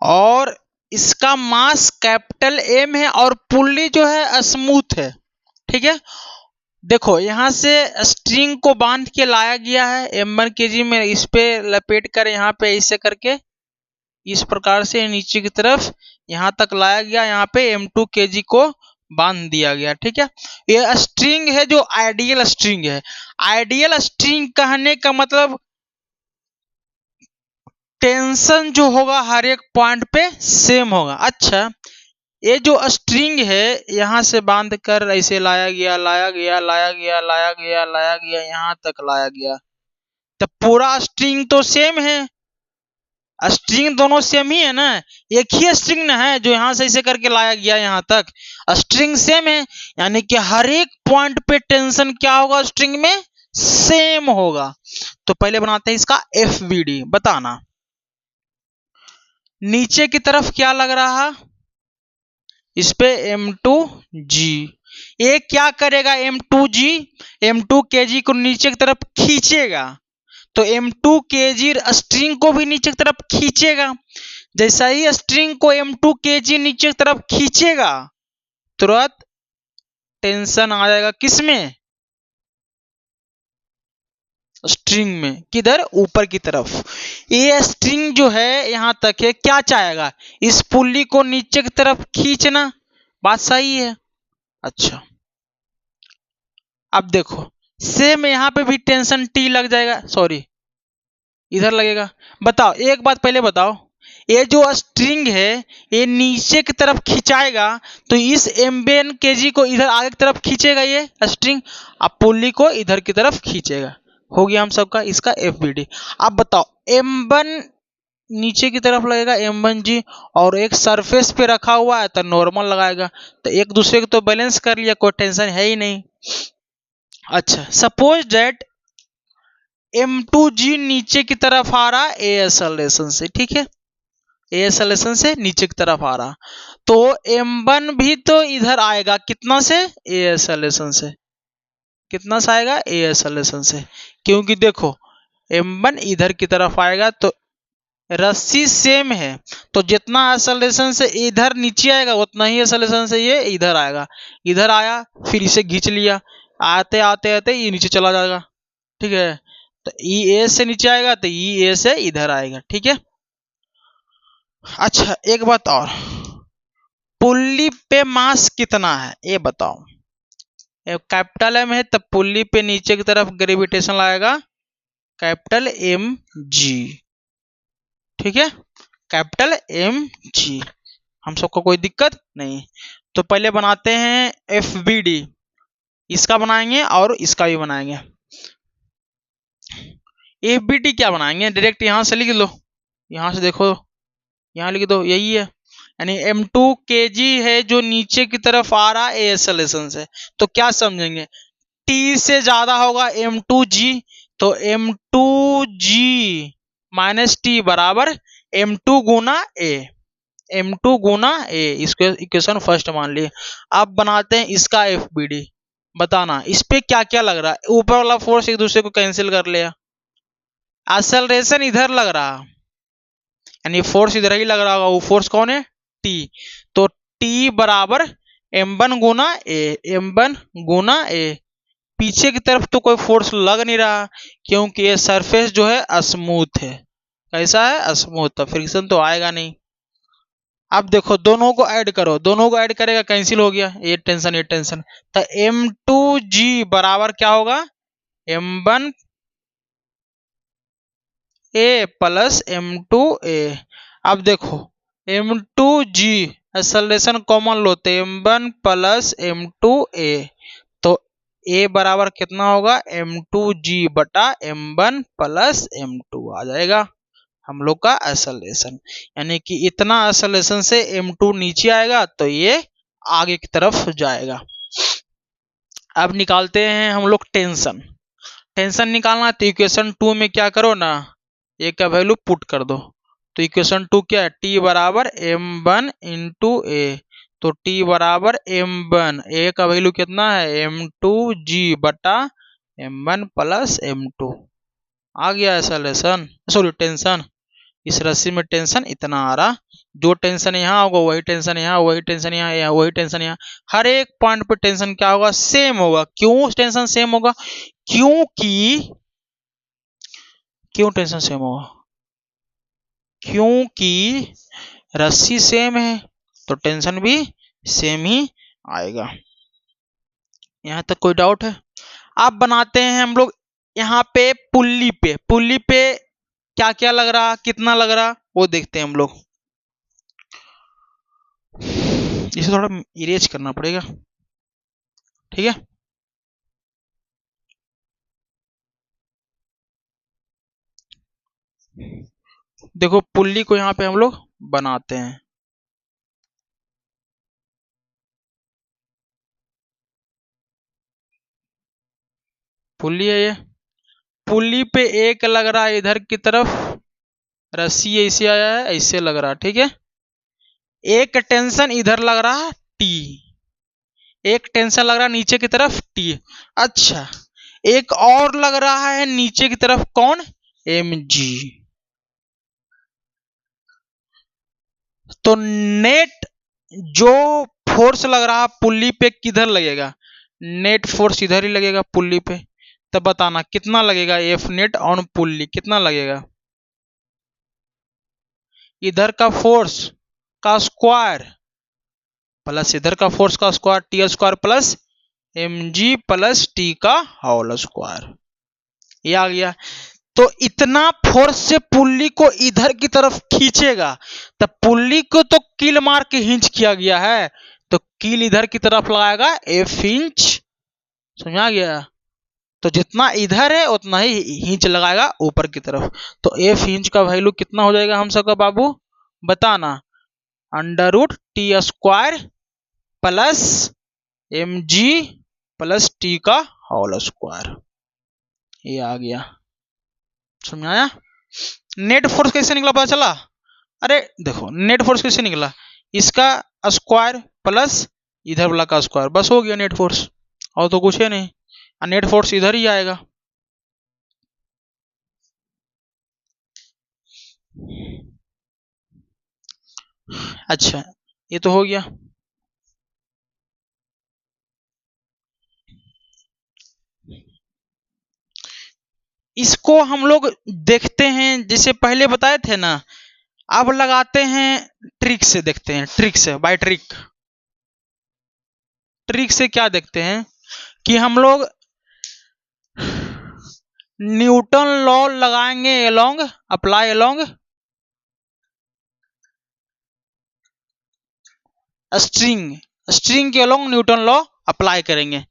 और इसका मास कैपिटल एम है और पुल्ली जो है स्मूथ है, ठीक है। देखो यहां से स्ट्रिंग को बांध के लाया गया है m1 kg में, इस पे लपेट कर यहाँ पे ऐसे करके इस प्रकार से नीचे की तरफ यहां तक लाया गया, यहाँ पे m2 kg को बांध दिया गया, ठीक है। ये स्ट्रिंग है जो आइडियल स्ट्रिंग है। आइडियल स्ट्रिंग कहने का मतलब टेंशन जो होगा हर एक पॉइंट पे सेम होगा। अच्छा ये जो स्ट्रिंग है यहाँ से बांध कर ऐसे लाया गया लाया गया लाया गया लाया गया लाया गया यहाँ तक लाया गया, तो पूरा स्ट्रिंग तो सेम है, स्ट्रिंग दोनों सेम ही है ना, एक ही स्ट्रिंग ना है जो यहाँ से ऐसे करके लाया गया यहाँ तक, स्ट्रिंग सेम है, यानी कि हर एक पॉइंट पे टेंशन क्या होगा स्ट्रिंग में सेम होगा। तो पहले बनाते हैं इसका FBD, बताना नीचे की तरफ क्या लग रहा है, इस पे m2g, ये क्या करेगा m2 kg को नीचे की तरफ खींचेगा, तो m2 kg स्ट्रिंग को भी नीचे की तरफ खींचेगा। जैसा ही स्ट्रिंग को m2 kg नीचे की तरफ खींचेगा तुरंत टेंशन आ जाएगा किसमें, स्ट्रिंग में, किधर, ऊपर की तरफ। ये स्ट्रिंग जो है यहां तक है, क्या चाहेगा, इस पुल्ली को नीचे की तरफ खींचना, बात सही है। अच्छा अब देखो सेम यहां पे भी टेंशन T लग जाएगा, सॉरी इधर लगेगा। बताओ एक बात पहले बताओ, ये जो स्ट्रिंग है ये नीचे की तरफ खिंचाएगा तो इस m1 kg को इधर आगे की तरफ खींचेगा ये स्ट्रिंग, अब पुल्ली को इधर की तरफ खींचेगा। हो गया हम सबका इसका FBD। अब बताओ m1 नीचे की तरफ लगेगा m1g और एक सरफेस पे रखा हुआ है तो नॉर्मल लगाएगा, तो एक दूसरे को तो बैलेंस कर लिया, कोई टेंशन है ही नहीं। अच्छा सपोज दैट m2g नीचे की तरफ आ रहा ए एक्सेलरेशन से, ठीक है, ए एक्सेलरेशन से नीचे की तरफ आ रहा, तो m1 भी तो इधर आएगा कितना से, ए एक्सेलरेशन से, कितना से आएगा, ए एक्सेलरेशन से, क्योंकि देखो m1 इधर की तरफ आएगा तो रस्सी सेम है, तो जितना एक्सेलरेशन से इधर नीचे आएगा उतना ही एक्सेलरेशन से ये इधर आएगा, इधर आया फिर इसे खींच लिया, आते आते आते ये नीचे चला जाएगा, ठीक है, तो E A से नीचे आएगा तो E A से इधर आएगा, ठीक है। अच्छा एक बात और, पुल्ली पे मास कितना है ये बताओ, कैपिटल M है तब पुल्ली पे नीचे की तरफ ग्रेविटेशन लाएगा कैपिटल mg, ठीक है, कैपिटल mg, हम सबको कोई दिक्कत नहीं। तो पहले बनाते हैं FBD, इसका बनाएंगे और इसका भी बनाएंगे। FBD क्या बनाएंगे, डायरेक्ट यहां से लिख लो, यहां से देखो यहां लिख दो, यही है, यानी m2 kg है जो नीचे की तरफ आ रहा है एक्सेलरेशन से, तो क्या समझेंगे T से ज्यादा होगा m2g, तो m2g माइनस T बराबर m2 Guna a, m2 Guna a, इसको इक्वेशन फर्स्ट मान लिए। अब बनाते हैं इसका FBD, बताना इस पे क्या क्या लग रहा है। ऊपर वाला फोर्स एक दूसरे को कैंसिल कर लिया, एक्सेलरेशन इधर लग रहा, यानी फोर्स इधर ही लग रहा होगा, वो फोर्स कौन है, T। तो T बराबर m1 गुना a, m1 गुना a। पीछे की तरफ तो कोई फोर्स लग नहीं रहा क्योंकि ये सरफेस जो है स्मूथ है। कैसा है, स्मूथ, तो फ्रिक्शन तो आएगा नहीं। अब देखो दोनों को ऐड करो, दोनों को ऐड करेगा कैंसिल हो गया, ये टेंशन। तो m2g बराबर क्या होगा, m1 a प्लस m2a। अब देखो m2g एक्सेलरेशन कॉमन लो तो m1 प्लस m2a, तो a बराबर कितना होगा, m2g बटा m1 प्लस m2 आ जाएगा हम लोग का एक्सेलरेशन। यानी कि इतना एक्सेलरेशन से m2 नीचे आएगा तो ये आगे की तरफ जाएगा। अब निकालते हैं हम लोग टेंशन। टेंशन निकालना तो इक्वेशन 2 में क्या करो ना, ए का वैल्यू पुट कर दो। तो इक्वेशन 2 क्या है, टी बराबर m1 इंटू ए। तो टी बराबर m1, ए का वैल्यू कितना है m2g बटा m1 प्लस m2। आ गया एक्सेलरेशन, सॉरी टेंशन। इस रस्सी में टेंशन इतना आ रहा, जो टेंशन यहाँ होगा वही टेंशन यहाँ, वही टेंशन यहाँ, वही टेंशन यहाँ, हर एक पॉइंट पे टेंशन क्या होगा, सेम होगा। क्यों टेंशन सेम होगा, क्योंकि क्यों टेंशन सेम होगा, क्योंकि रस्सी सेम है तो टेंशन भी सेम ही आएगा। यहां तक कोई डाउट है। अब बनाते हैं हम लोग यहाँ पे पुल्ली पे क्या क्या लग रहा, कितना लग रहा, वो देखते हैं हम लोग। इसे थोड़ा इरेज करना पड़ेगा, ठीक है। देखो पुल्ली को यहाँ पे हम लोग बनाते हैं। पुल्ली है ये, पुल्ली पे एक लग रहा है इधर की तरफ, रस्सी ऐसे आया है, ऐसे लग रहा है, ठीक है। एक टेंशन इधर लग रहा है टी, एक टेंशन लग रहा है नीचे की तरफ टी। अच्छा, एक और लग रहा है नीचे की तरफ, कौन, mg। तो नेट जो फोर्स लग रहा पुल्ली पे किधर लगेगा, नेट फोर्स इधर ही लगेगा पुल्ली पे। तब बताना कितना लगेगा एफ नेट ऑन पुल्ली, कितना लगेगा, इधर का फोर्स का स्क्वायर प्लस इधर का फोर्स का square, T square plus mg plus T का होल स्क्वायर। ये आ गया। तो इतना फोर्स से पुल्ली को इधर की तरफ खींचेगा, तो पुल्ली को तो कील मार के हिंच किया गया है, तो कील इधर की तरफ लगाएगा एफ हिंच, समझा गया। तो जितना इधर है उतना ही हिंच लगाएगा ऊपर की तरफ। तो एफ हिंच का वैल्यू कितना हो जाएगा हम सबका बाबू, बताना, under root T square plus mg plus T का होल स्क्वायर। ये आ गया, समझाया। नेट फोर्स कैसे निकला पता चला, अरे देखो नेट फोर्स कैसे निकला, इसका स्क्वायर प्लस इधर वाला का स्क्वायर, बस हो गया नेट फोर्स, और तो कुछ है नहीं। नेट फोर्स इधर ही आएगा। अच्छा, ये तो हो गया। इसको हम लोग देखते हैं, जैसे पहले बताए थे ना, अब लगाते हैं ट्रिक से, देखते हैं ट्रिक से, बाय ट्रिक। ट्रिक से क्या देखते हैं कि हम लोग न्यूटन लॉ लगाएंगे along, apply along string, string के एलोंग न्यूटन लॉ अप्लाई करेंगे,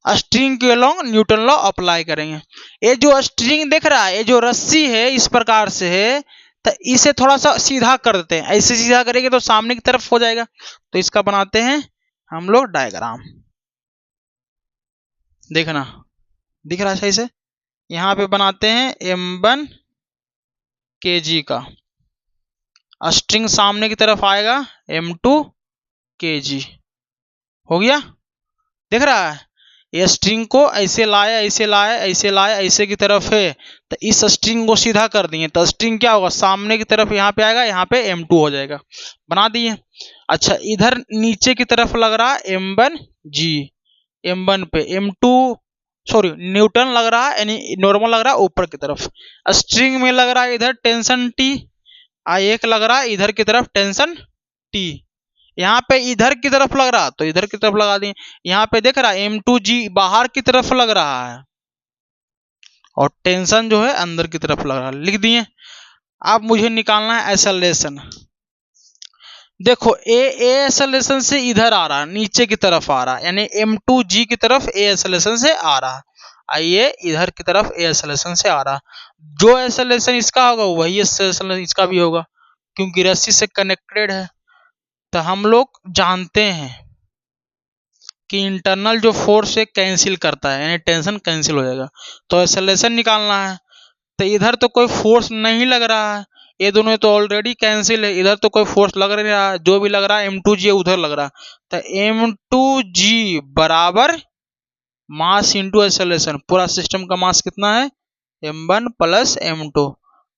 स्ट्रिंग के एलोंग न्यूटन लॉ अप्लाई करेंगे। ये जो स्ट्रिंग देख रहा है, ये जो रस्सी है इस प्रकार से है, तो इसे थोड़ा सा सीधा कर देते हैं, ऐसे सीधा करेंगे तो सामने की तरफ हो जाएगा। तो इसका बनाते हैं हम लोग डायग्राम, देखना दिख रहा है सही से। यहाँ पे बनाते हैं m1 kg का, स्ट्रिंग सामने की तरफ आएगा m2 kg। हो गया, देख रहा है, ये स्ट्रिंग को ऐसे लाया ऐसे लाया ऐसे लाया ऐसे की तरफ है, तो इस स्ट्रिंग को सीधा कर दिए तो स्ट्रिंग क्या होगा, सामने की तरफ यहाँ पे आएगा, यहाँ पे m2 हो जाएगा, बना दिए। अच्छा इधर नीचे की तरफ लग रहा m1g, m1 पे m2 सॉरी न्यूटन लग रहा है, यानी नॉर्मल लग रहा है ऊपर की तरफ। स्ट्रिंग में लग रहा है इधर टेंशन T, एक लग रहा है इधर की तरफ टेंशन T। यहाँ पे इधर की तरफ लग रहा तो इधर की तरफ लगा दिए। यहाँ पे देख रहा है m2g बाहर की तरफ लग रहा है और टेंशन जो है अंदर की तरफ लग रहा है, लिख दिए। अब मुझे निकालना है एक्सेलरेशन। देखो ए एक्सेलरेशन से इधर आ रहा है, नीचे की तरफ आ रहा है, यानी m2g की तरफ ए एक्सेलरेशन से आ रहा है, आइए इधर की तरफ ए एक्सेलरेशन से आ रहा है। जो एक्सेलरेशन इसका होगा वही एक्सेलरेशन इसका भी होगा, क्योंकि रस्सी से कनेक्टेड है। तो हम लोग जानते हैं कि इंटरनल जो फोर्स है कैंसिल करता है, यानी टेंशन कैंसिल हो जाएगा। तो एक्सेलरेशन निकालना है, तो इधर तो कोई फोर्स नहीं लग रहा है, ये दोनों तो ऑलरेडी कैंसिल है, इधर तो कोई फोर्स लग नहीं रहा, जो भी लग रहा है m2g उधर लग रहा। तो m2g बराबर मास इंटू एक्सेलरेशन, पूरा सिस्टम का मास कितना है m1 प्लस m2,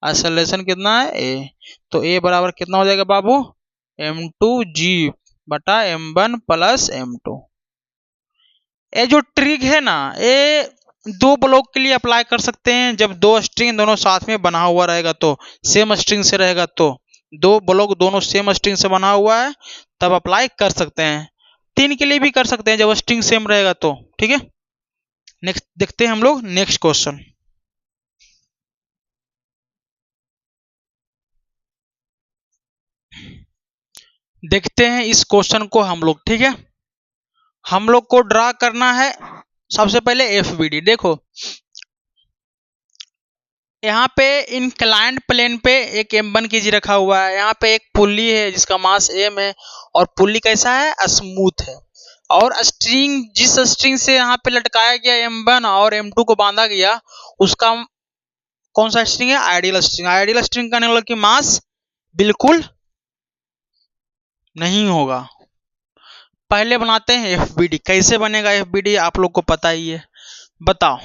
एक्सेलरेशन कितना है a, तो a बराबर कितना हो जाएगा बाबू m2g बटा m1 प्लस m2। ये जो ट्रिक है ना, ये दो ब्लॉक के लिए अप्लाई कर सकते हैं, जब दो स्ट्रिंग दोनों साथ में बना हुआ रहेगा, तो सेम स्ट्रिंग से रहेगा, तो दो ब्लॉक दोनों सेम स्ट्रिंग से बना हुआ है तब अप्लाई कर सकते हैं। तीन के लिए भी कर सकते हैं जब स्ट्रिंग सेम रहेगा तो, ठीक है। नेक्स्ट देखते हैं हम लोग नेक्स्ट क्वेश्चन। देखते हैं इस क्वेश्चन को हम लोग, ठीक है। हम लोग को ड्रा करना है सबसे पहले FBD। देखो यहाँ पे इंक्लाइंड प्लेन पे एक m1 kg रखा हुआ है, यहाँ पे एक पुल्ली है जिसका मास m है, और पुल्ली कैसा है स्मूथ है, और स्ट्रिंग जिस स्ट्रिंग से यहाँ पे लटकाया गया m1 और m2 को बांधा गया उसका कौन सा स्ट्रिंग है, आइडियल स्ट्रिंग। आइडियल स्ट्रिंग का मतलब कि मास बिल्कुल नहीं होगा। पहले बनाते हैं FBD। कैसे बनेगा FBD आप लोग को पता ही है, बताओ।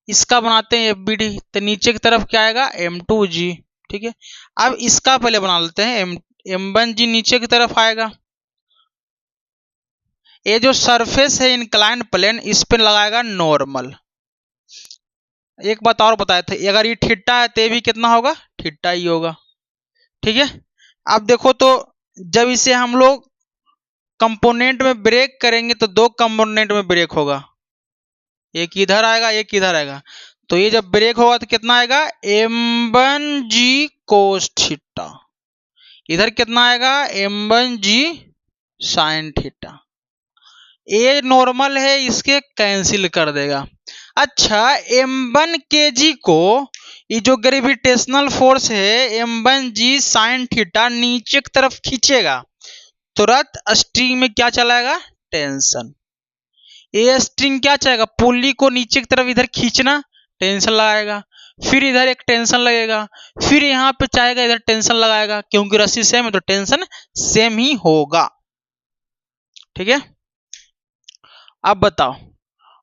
इसका बनाते हैं FBD, तो नीचे की तरफ क्या आएगा m2g, ठीक है। अब इसका पहले बना लेते हैं m1g नीचे की तरफ आएगा। ये जो सरफेस है इंक्लाइंड प्लेन, इस पे लगाएगा नॉर्मल। एक बात और बताए थे, अगर ये थीटा है तो भी कितना होगा, थीटा ही होगा, ठीक है। अब देखो तो जब इसे हम लोग कंपोनेंट में ब्रेक करेंगे तो दो कंपोनेंट में ब्रेक होगा, एक इधर आएगा एक इधर आएगा, तो ये जब ब्रेक होगा तो कितना आएगा m1g cos थीटा, इधर कितना आएगा m1g sin थीटा। ये नॉर्मल है, इसके कैंसिल कर देगा। अच्छा m1 kg को ये जो ग्रेविटेशनल फोर्स है m1g sin थीटा नीचे की तरफ खींचेगा, तुरंत स्ट्रिंग में क्या चलाएगा, टेंशन। ये स्ट्रिंग क्या चाहेगा, पुल्ली को नीचे की तरफ इधर खींचना, टेंशन लगाएगा, फिर इधर एक टेंशन लगेगा, फिर यहाँ पे चाहेगा इधर टेंशन लगाएगा, क्योंकि रस्सी सेम है तो टेंशन सेम ही होगा, ठीक है। अब बताओ,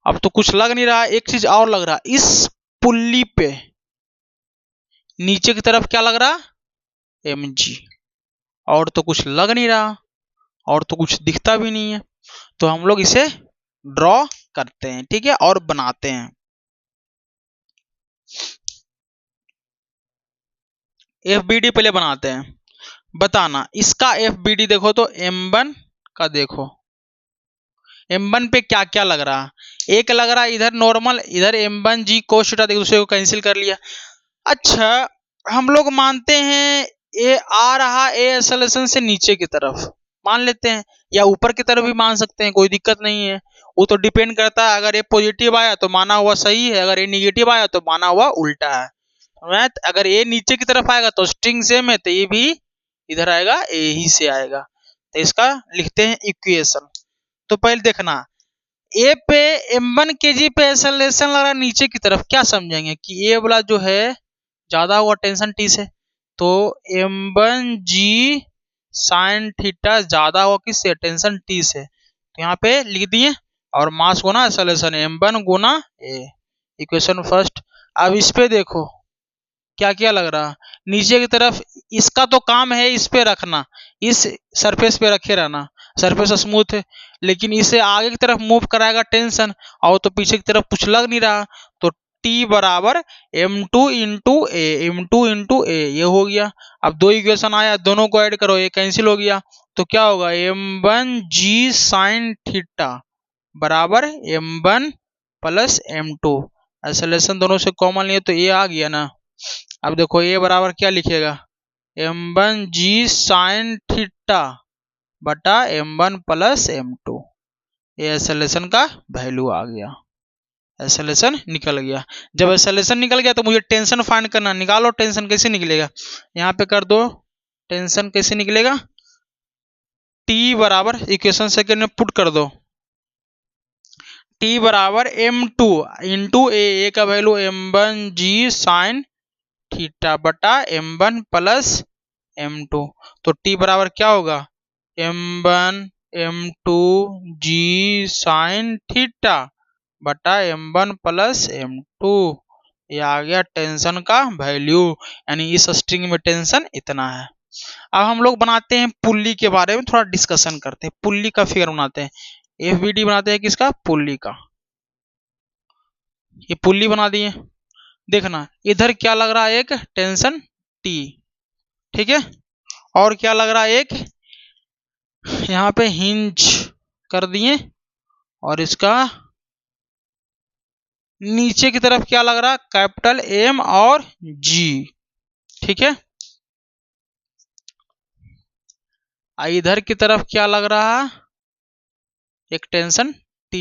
अब तो कुछ लग नहीं रहा, एक चीज और लग रहा, इस पुल्ली पे नीचे की तरफ क्या लग रहा mg, और तो कुछ लग नहीं रहा और तो कुछ दिखता भी नहीं है, तो हम लोग इसे ड्रॉ करते हैं, ठीक है, और बनाते हैं। FBD पहले बनाते हैं, बताना इसका FBD। देखो तो m1 का देखो m1 पे क्या क्या लग रहा, एक लग रहा इधर नॉर्मल, इधर m1g cos थीटा, दूसरे को कैंसिल कर लिया। अच्छा हम लोग मानते हैं ये आ रहा ए एक्सेलरेशन से नीचे की तरफ, मान लेते हैं, या ऊपर की तरफ भी मान सकते हैं, कोई दिक्कत नहीं है, वो तो डिपेंड करता है। अगर ये पॉजिटिव आया तो माना हुआ सही है, अगर ये निगेटिव आया तो माना हुआ उल्टा है। अगर ये नीचे की तरफ आएगा तो स्ट्रिंग सेम है, तो ये भी इधर आएगा, यही से आएगा, तो इसका लिखते हैं इक्वेशन। तो पहले देखना ए पे m1 kg पे एक्सेलरेशन लग रहा है नीचे की तरफ, क्या समझेंगे कि ए वाला जो है ज्यादा हुआ टेंशन T से, तो m1g साइन थीटा ज्यादा होगा किससे, टेंशन टी से। तो यहाँ पे लिख दिए और मास गुना एक्सेलरेशन m1 गुना a, इक्वेशन फर्स्ट। अब इस पे देखो क्या क्या लग रहा, नीचे की तरफ इसका तो काम है इस पे रखना, इस सरफेस पे रखे रहना, सरफेस स्मूथ है, लेकिन इसे आगे की तरफ मूव कराएगा टेंशन, और तो पीछे की तरफ कुछ लग नहीं रहा। तो T बराबर m2 इंटू ए, m2 इंटू ए, ये हो गया। अब दो इक्वेशन आया, दोनों को ऐड करो, ये कैंसिल हो गया। तो क्या होगा, m1g साइन थीटा बराबर m1 प्लस m2। एक्सेलरेशन दोनों से कॉमन लिए तो ये आ गया ना। अब देखो ये बराबर क्या लिखेगा, m1g साइन थीटा बटा m1 प्लस m2। ये एक्सेलरेशन का वैल्यू आ गया, एक्सेलरेशन निकल गया। जब एक्सेलरेशन निकल गया तो मुझे टेंशन फाइंड करना, निकालो टेंशन कैसे निकलेगा, यहाँ पे कर दो टेंशन कैसे निकलेगा, T बराबर इक्वेशन सेकंड में पुट कर दो, T बराबर m2 इंटू ए का वैल्यू m1g साइन थीटा बटा m1 प्लस m2। तो T बराबर क्या होगा, m1 m2 g sine theta बटा m1 प्लस m2। ये आ गया टेंशन का वैल्यू, यानी इस स्ट्रिंग में टेंशन इतना है। अब हम लोग बनाते हैं पुल्ली के बारे में थोड़ा डिस्कशन करते हैं, पुल्ली का फिगर बनाते हैं, FBD बनाते हैं किसका, पुल्ली का। ये पुल्ली बना दिए, देखना इधर क्या लग रहा है, एक टेंशन T, ठीक है, और क्या लग रहा है, एक यहाँ पे हिंज कर दिए, और इसका नीचे की तरफ क्या लग रहा, कैपिटल M और G, ठीक है। इधर की तरफ क्या लग रहा, एक टेंशन T।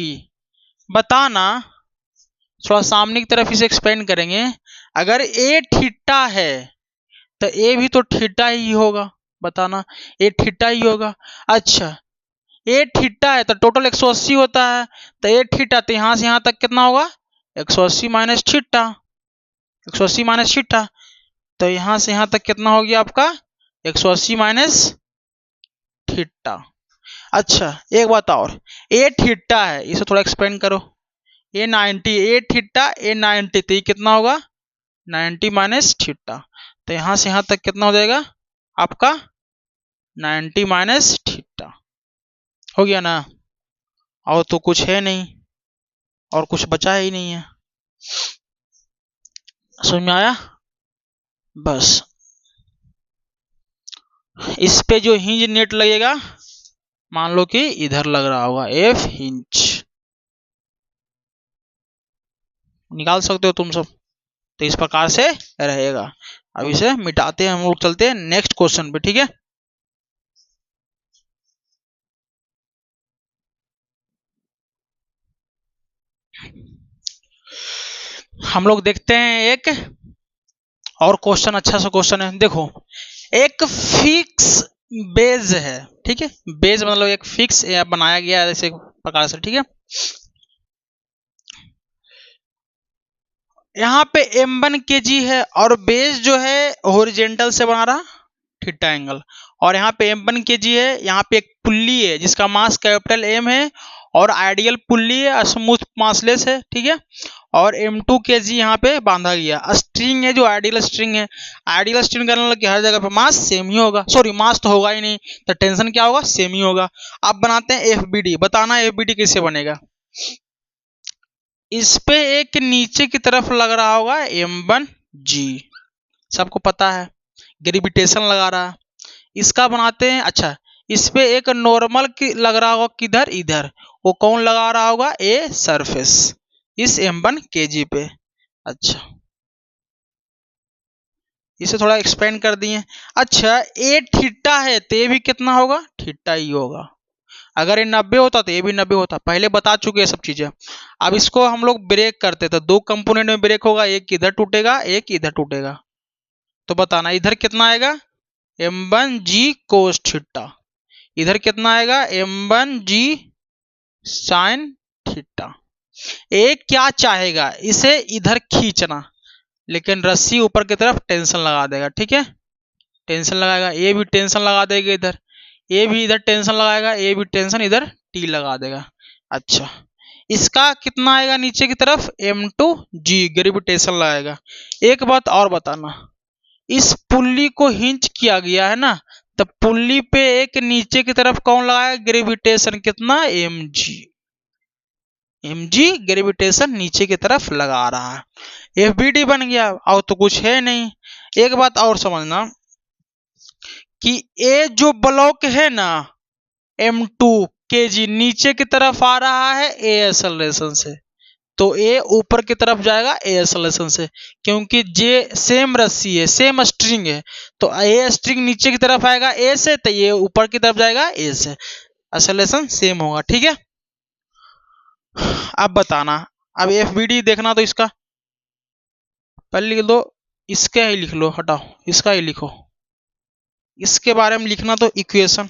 बताना, थोड़ा सामने की तरफ इसे एक्सपेंड करेंगे, अगर A थीटा है तो A भी तो थीटा ही होगा, बताना A थीटा ही होगा। अच्छा A थीटा है तो टोटल 180 होता है, तो A थीटा तो यहाँ से यहाँ तक कितना होगा, 180 माइनस थीटा, 180 माइनस थीटा, तो यहाँ से यहाँ तक कितना हो गया आपका, 180 माइनस थीटा। अच्छा एक बात और, A थीटा है, इसे थोड़ा एक्सपेंड करो, A 90, A थीटा A 90, तो ये कितना होगा 90 माइनस थीटा, तो यहाँ से यहाँ तक कितना हो जाएगा आपका 90 माइनस थीटा, हो गया ना। और तो कुछ है नहीं, और कुछ बचा ही नहीं है, समझ में आया। बस इस पे जो हिंज नेट लगेगा, मान लो कि इधर लग रहा होगा F हिंज, निकाल सकते हो तुम सब, तो इस प्रकार से रहेगा। अब इसे मिटाते हैं, हम लोग चलते हैं नेक्स्ट क्वेश्चन पे, ठीक है। हम लोग देखते हैं एक और क्वेश्चन, अच्छा सा क्वेश्चन है। देखो एक फिक्स बेज है, ठीक है, बेज मतलब एक फिक्स बनाया गया है ऐसे प्रकार से, ठीक है। यहाँ पे m1 kg है और बेस जो है हॉरिजेंटल से बना रहा थीटा एंगल, और यहाँ पे m1 kg है, यहाँ पे एक पुल्ली है जिसका मास कैपिटल M है और आइडियल पुल्ली है, स्मूथ मासलेस है, ठीक है, और m2 kg यहाँ पे बांधा गया। स्ट्रिंग है जो आइडियल स्ट्रिंग है, आइडियल स्ट्रिंग करने लगे हर जगह पे मास सेम ही होगा, सॉरी मास तो होगा ही नहीं, तो टेंशन क्या होगा, सेम ही होगा। अब बनाते हैं FBD, बताना FBD कैसे बनेगा। इस पे एक नीचे की तरफ लग रहा होगा m1g, सबको पता है, ग्रेविटेशन लगा रहा है, इसका बनाते हैं। अच्छा इस पे एक नॉर्मल की लग रहा होगा किधर, इधर, वो कौन लगा रहा होगा, ए सरफेस, इस m1 kg पे। अच्छा इसे थोड़ा एक्सपेंड कर दिए। अच्छा ए थीटा है तो ये भी कितना होगा, थीटा ही होगा, अगर ये 90 होता तो ये भी 90 होता, पहले बता चुके हैं सब चीजें। अब इसको हम लोग ब्रेक करते तो दो कंपोनेंट में ब्रेक होगा, एक इधर टूटेगा एक इधर टूटेगा, तो बताना इधर कितना आएगा, m1g कोस थीटा, इधर कितना आएगा, m1g साइन थीटा। एक क्या चाहेगा, इसे इधर खींचना, लेकिन रस्सी ऊपर की तरफ टेंशन लगा देगा, ठीक है, टेंशन लगाएगा, ए भी टेंशन लगा देगा इधर, ए भी इधर टेंशन लगाएगा, ए भी टेंशन इधर टी लगा देगा। अच्छा, इसका कितना आएगा नीचे की तरफ, m2g ग्रेविटेशन लगाएगा। एक बात और बताना, इस पुल्ली को हिंच किया गया है ना, तो पुल्ली पे एक नीचे की तरफ कौन लगाया, ग्रेविटेशन, कितना, mg ग्रेविटेशन नीचे की तरफ लगा रहा है। FBD बन गया, और तो कुछ है नहीं। एक बात और समझना कि ये जो ब्लॉक है ना m2 kg नीचे की तरफ आ रहा है a एक्सेलरेशन से, तो a ऊपर की तरफ जाएगा a एक्सेलरेशन से, क्योंकि जे सेम रस्सी है, सेम स्ट्रिंग है, तो a स्ट्रिंग नीचे की तरफ आएगा a से, तो ये ऊपर की तरफ जाएगा a से, एक्सेलरेशन सेम होगा। ठीक है, अब बताना, अब FBD देखना, तो इसका पहले लिख दो, इसका ही लिख लो, हटाओ इसका ही लिखो, इसके बारे में लिखना। तो इक्वेशन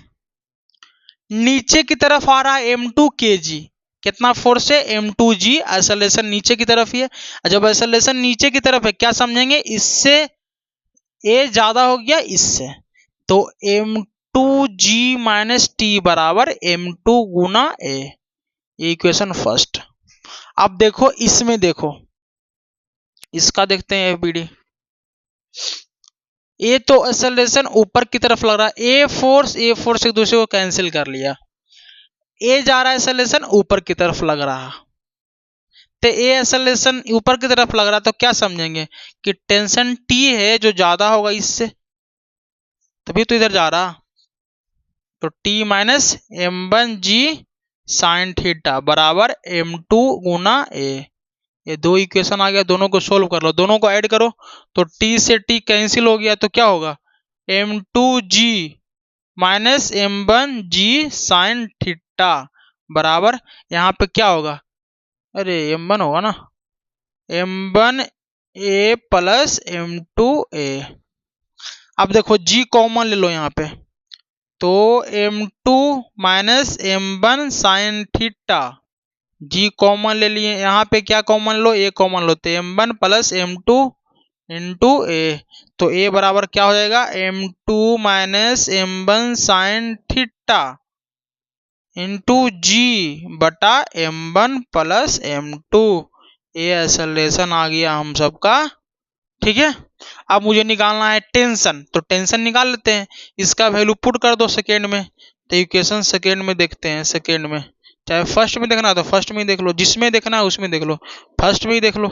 नीचे की तरफ आ रहा है m2 kg, कितना फोर्स है, m2g, एक्सेलरेशन नीचे की तरफ ही है। जब एक्सेलरेशन नीचे की तरफ है, क्या समझेंगे, इससे a ज्यादा हो गया इससे, तो m2g माइनस टी बराबर m2 गुना a, ये इक्वेशन फर्स्ट। अब देखो इसमें, देखो इसका देखते हैं FBD। ए तो एक्सेलरेशन ऊपर की तरफ लग रहा है, ए फोर्स एक दूसरे को कैंसिल कर लिया, ए जा रहा है एक्सेलरेशन ऊपर की तरफ लग रहा, तो ए एक्सेलरेशन ऊपर की तरफ लग रहा, तो क्या समझेंगे कि टेंशन टी है जो ज्यादा होगा इससे, तभी तो इधर जा रहा, तो T minus m1g sine theta बराबर m2 गुना ए। ये दो इक्वेशन आ गया, दोनों को सोल्व कर लो, दोनों को ऐड करो, तो t से t कैंसिल हो गया, तो क्या होगा, m2g minus m1g sine theta बराबर, यहाँ पे क्या होगा, अरे m1 होगा ना, m1a प्लस m2a। अब देखो g कॉमन ले लो यहाँ पे, तो m2 minus m1 sine theta, g common ले लिए, यहाँ पे क्या कॉमन लो, ए कॉमन लो, तो m1 प्लस m2 इंटू ए, तो ए बराबर क्या हो जाएगा, m2 minus m1 sine theta into g बटा m1 प्लस m2, ए एक्सेलरेशन आ गया हम सबका। ठीक है, अब मुझे निकालना है टेंशन, तो टेंशन निकाल लेते हैं, इसका वैल्यू पुट कर दो सेकेंड में, तो इक्वेशन सेकेंड में देखते हैं, सेकेंड में, चाहे फर्स्ट में देखना है तो फर्स्ट में ही देख लो, जिसमें देखना है उसमें देख लो, फर्स्ट में ही देख लो,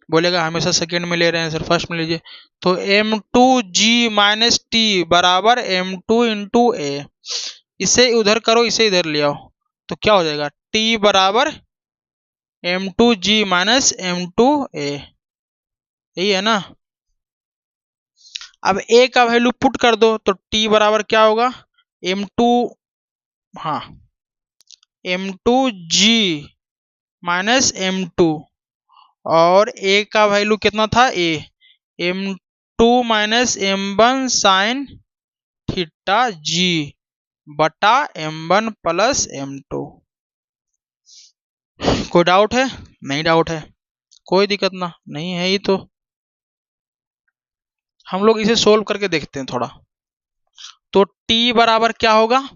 बोलेगा हमेशा सेकेंड में ले रहे हैं सर, फर्स्ट में लीजिए। तो m2g माइनस टी बराबर m2 इंटू ए, इसे उधर करो, इसे इधर ले आओ, तो क्या हो जाएगा, t बराबर m2g माइनस m2a, यही है ना। अब a का वैल्यू पुट कर दो, तो t बराबर क्या होगा, m2, हाँ m2g माइनस m2, और a का वैल्यू कितना था, a m2 minus m1 sine theta g बटा m1 प्लस m2। कोई डाउट है, नहीं डाउट है, कोई दिक्कत ना नहीं है, ये तो हम लोग इसे सोल्व करके देखते हैं थोड़ा। तो t बराबर क्या होगा,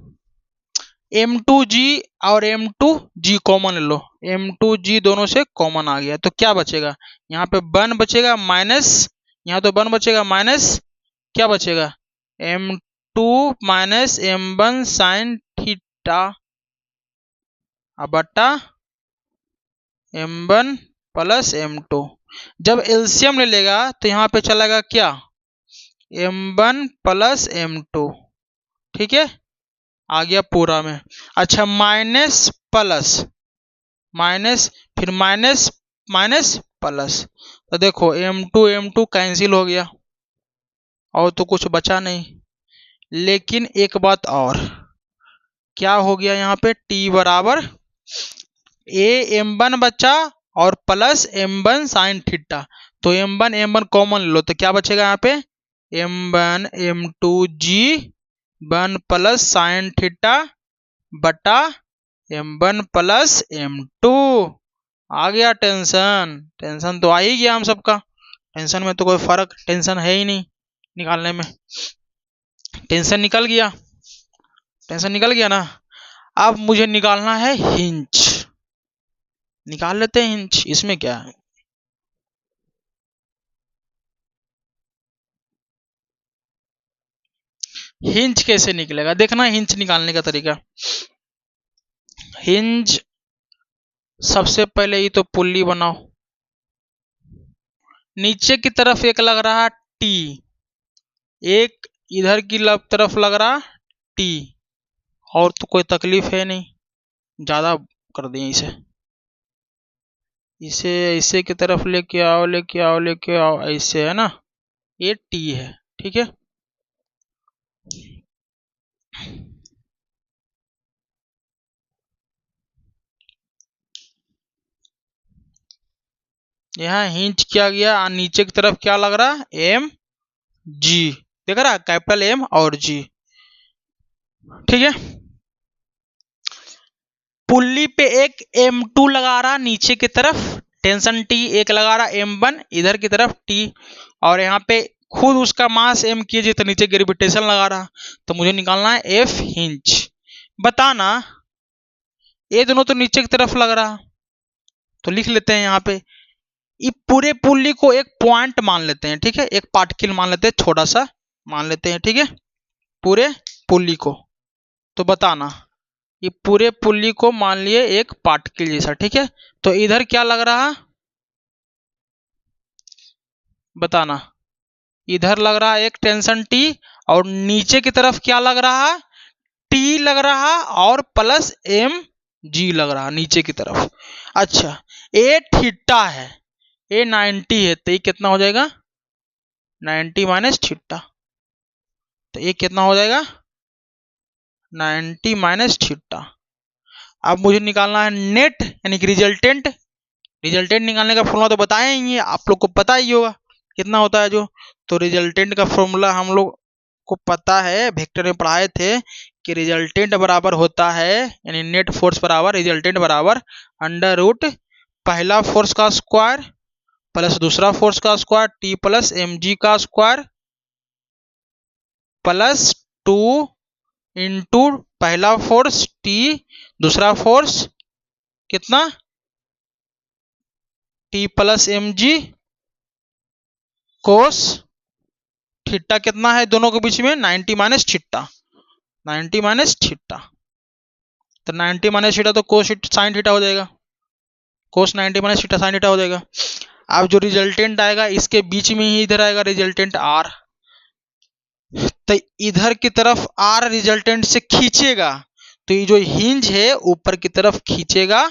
m2g और m2g कॉमन ले लो, m2g दोनों से कॉमन आ गया, तो क्या बचेगा, यहाँ पे 1 बचेगा माइनस, यहाँ तो 1 बचेगा माइनस, क्या बचेगा, m2 minus m1 sine theta बटा m1 प्लस m2। जब एलसीएम ले लेगा तो यहाँ पे चलेगा क्या, m1 प्लस m2, ठीक है, आ गया पूरा में। अच्छा, माइनस प्लस माइनस, फिर माइनस माइनस प्लस, तो देखो m2 कैंसिल हो गया, और तो कुछ बचा नहीं। लेकिन एक बात और, क्या हो गया यहाँ पे, t बराबर a m1 बचा और प्लस m1 साइन थीटा, तो m1 कॉमन लो, तो क्या बचेगा यहाँ पे, m1 m2g 1 plus sine theta बटा m1 प्लस m2। आ गया टेंशन, तो आ ही गया हम सबका, टेंशन में तो कोई फर्क, टेंशन है ही नहीं निकालने में। टेंशन निकल गया, टेंशन निकल गया ना। अब मुझे निकालना है हिंज, निकाल लेते हैं हिंज। इसमें क्या है, हिंज कैसे निकलेगा देखना, हिंज निकालने का तरीका। हिंज सबसे पहले ही तो पुल्ली बनाओ, नीचे की तरफ एक लग रहा टी, एक इधर की तरफ लग रहा टी, और तो कोई तकलीफ है नहीं, ज्यादा कर दिए इसे, इसे ऐसे की तरफ लेके आओ लेके आओ लेके आओ, ऐसे है ना, ये टी है, ठीक है। यहाँ हिंज किया गया, नीचे की तरफ क्या लग रहा, एम जी, देख रहा कैपिटल एम और जी, ठीक है। पुल्ली पे एक M2 लगा रहा नीचे की तरफ, टेंशन टी, एक लगा रहा M1 इधर की तरफ टी, और यहाँ पे खुद उसका मास M कीजिए तो नीचे ग्रेविटेशन लगा रहा, तो मुझे निकालना है F हिंज। बताना ये दोनों तो नीचे की तरफ लग रहा, तो लिख लेते हैं यहाँ पे, ये पूरे पुल्ली को एक पॉइंट मान लेते हैं, ठीक है, एक पार्टिकल मान लेते हैं, छोटा सा मान लेते हैं, ठीक है, पूरे पुल्ली को। तो बताना ये पूरे पुल्ली को मान लिए एक पार्टिकल जैसा, ठीक है। तो इधर क्या लग रहा, बताना, इधर लग रहा एक टेंशन टी, और नीचे की तरफ क्या लग रहा, टी लग रहा, और प्लस एम जी लग रहा नीचे की तरफ। अच्छा, ए थीटा है, ए 90 है, तो ये कितना हो जाएगा 90 माइनस थीटा, तो ये कितना हो जाएगा 90 माइनस थीटा। अब मुझे निकालना है नेट यानी कि रिजल्टेंट, रिजल्टेंट निकालने का फॉर्मूला तो बताया ही है, आप लोग को पता ही होगा कितना होता है जो। तो रिजल्टेंट का फॉर्मूला हम लोग को पता है, वेक्टर में पढ़ाए थे कि रिजल्टेंट बराबर होता है, यानी नेट फोर्स बराबर रिजल्टेंट बराबर अंडर रूट पहला फोर्स का स्क्वायर प्लस दूसरा फोर्स का square T plus M G का स्क्वायर प्लस 2 इंटू पहला फोर्स टी, दूसरा फोर्स कितना T plus M G cos theta, कितना है दोनों के बीच में 90 माइनस थीटा, 90 माइनस थीटा, तो 90 माइनस थीटा तो कोस साइन थीटा हो जाएगा, कोस 90 माइनस थीटा साइन थीटा हो जाएगा। अब जो रिजल्टेंट आएगा इसके बीच में ही इधर आएगा रिजल्टेंट आर, तो इधर की तरफ आर रिजल्टेंट से खींचेगा, तो ये जो हिंज है ऊपर की तरफ खींचेगा,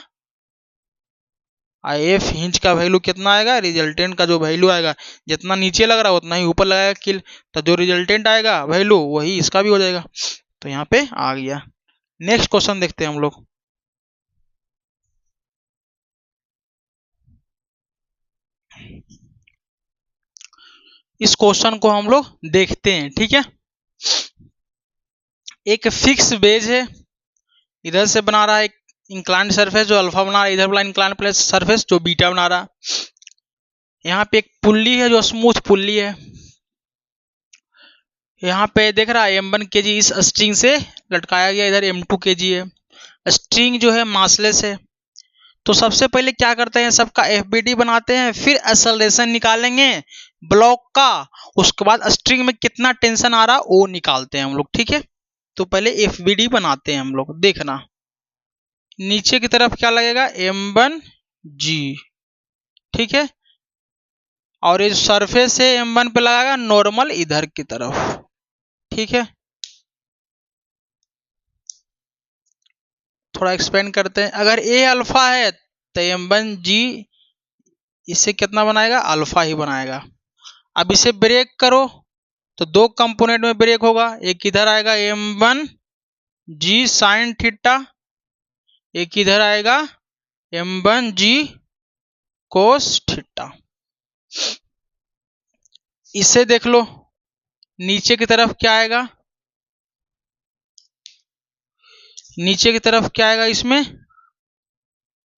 एफ हिंज का वैल्यू कितना आएगा, रिजल्टेंट का जो वैल्यू आएगा जितना नीचे लग रहा है उतना ही ऊपर लगाएगा किल, तो जो रिजल्टेंट आएगा वैल्यू वही इसका भी हो जाएगा, तो यहाँ पे आ गया। नेक्स्ट क्वेश्चन देखते हैं हम लोग। इस क्वेश्चन को हम लोग देखते हैं, ठीक है। एक फिक्स बेज है, इधर से बना रहा है एक इंक्लाइंड सरफेस जो अल्फा बना रहा है, इधर वाला इंक्लाइंड प्लेन सरफेस जो बीटा बना रहा है। यहाँ पे एक पुल्ली है जो स्मूथ पुल्ली है, यहाँ पे देख रहा है M1 kg इस स्ट्रिंग से लटकाया गया, इधर M2 kg है, स्ट्रिंग जो है मासलेस है। तो सबसे पहले क्या करते हैं, सबका FBD बनाते हैं, फिर एक्सेलरेशन निकालेंगे ब्लॉक का, उसके बाद स्ट्रिंग में कितना टेंशन आ रहा वो निकालते हैं हम लोग, ठीक है। तो पहले FBD बनाते हैं हम लोग, देखना नीचे की तरफ क्या लगेगा M1G, ठीक है, और इस सरफेस से M1 पे लगाएगा नॉर्मल इधर की तरफ, ठीक है। थोड़ा एक्सपेंड करते हैं, अगर A अल्फा है तो M1G इससे कितना बनाएगा अल्फा ही बनाएगा। अब इसे ब्रेक करो तो दो कंपोनेंट में ब्रेक होगा, एक इधर आएगा M1G साइन थीटा, एक इधर आएगा M1G कोस थीटा। इसे देख लो नीचे की तरफ क्या आएगा, नीचे की तरफ क्या आएगा इसमें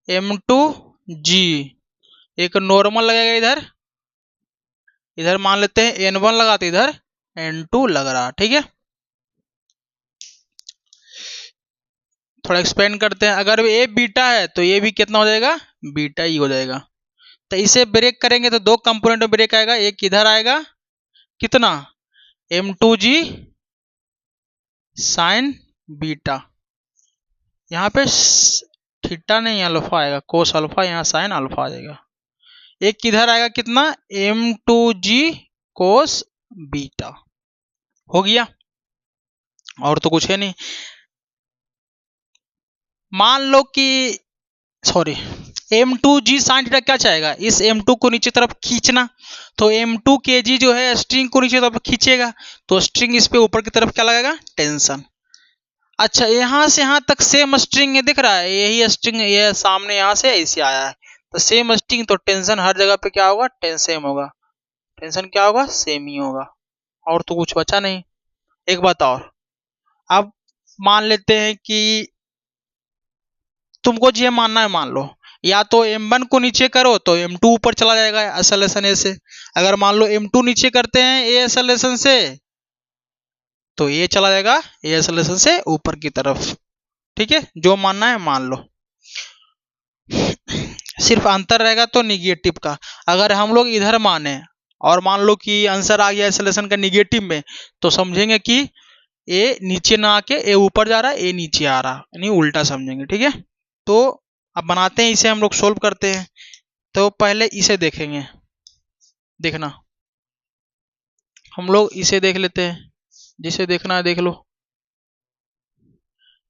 M2G, एक नॉर्मल लगेगा इधर, इधर मान लेते हैं N1 लगाते इधर N2 लग रहा, ठीक है। थोड़ा एक्सपेंड करते हैं। अगर ए बीटा है तो ये भी कितना हो जाएगा, बीटा ही हो जाएगा। तो इसे ब्रेक करेंगे तो दो कंपोनेंट में ब्रेक आएगा, एक इधर आएगा कितना, m2g साइन बीटा, यहाँ पे थीटा नहीं अल्फा आएगा, कोस अल्फा, यहाँ साइन अल्फा आ जाएगा। एक किधर आएगा कितना, m2g कोस बीटा। हो गया, और तो कुछ है नहीं। मान लो कि सॉरी m2g साइन थीटा क्या चाहेगा, इस m2 को नीचे तरफ खींचना, तो m2kg जो है स्ट्रिंग को नीचे तरफ खींचेगा, तो स्ट्रिंग इस पे ऊपर की तरफ क्या लगेगा, टेंशन। अच्छा, यहां से यहां तक सेम स्ट्रिंग है, दिख रहा है, यही स्ट्रिंग ये सामने यहां से ऐसे आया है, तो सेम स्ट्रिंग, तो टेंशन हर जगह पे क्या होगा, सेम होगा। टेंशन क्या होगा, सेम ही होगा, और तो कुछ बचा नहीं। एक बात और, अब मान लेते हैं कि तुमको जो मानना है मान लो, या तो m1 को नीचे करो तो m2 ऊपर चला जाएगा एक्सेलरेशन ए से। अगर मान लो m2 नीचे करते हैं ए एक्सेलरेशन से, तो ये चला जाएगा ए एक्सेलरेशन से ऊपर की तरफ। ठीक है, जो मानना है मान लो। सिर्फ अंतर रहेगा तो निगेटिव का। अगर हम लोग इधर माने और मान लो कि आंसर आ गया एक्सेलरेशन का निगेटिव में, तो समझेंगे कि ए नीचे ना आके ए ऊपर जा रहा है, ए नीचे आ रहा, यानी उल्टा समझेंगे। ठीक है, तो अब बनाते हैं इसे, हम लोग सोल्व करते हैं। तो पहले इसे देखेंगे, देखना, हम लोग इसे देख लेते हैं, जिसे देखना है देख लो।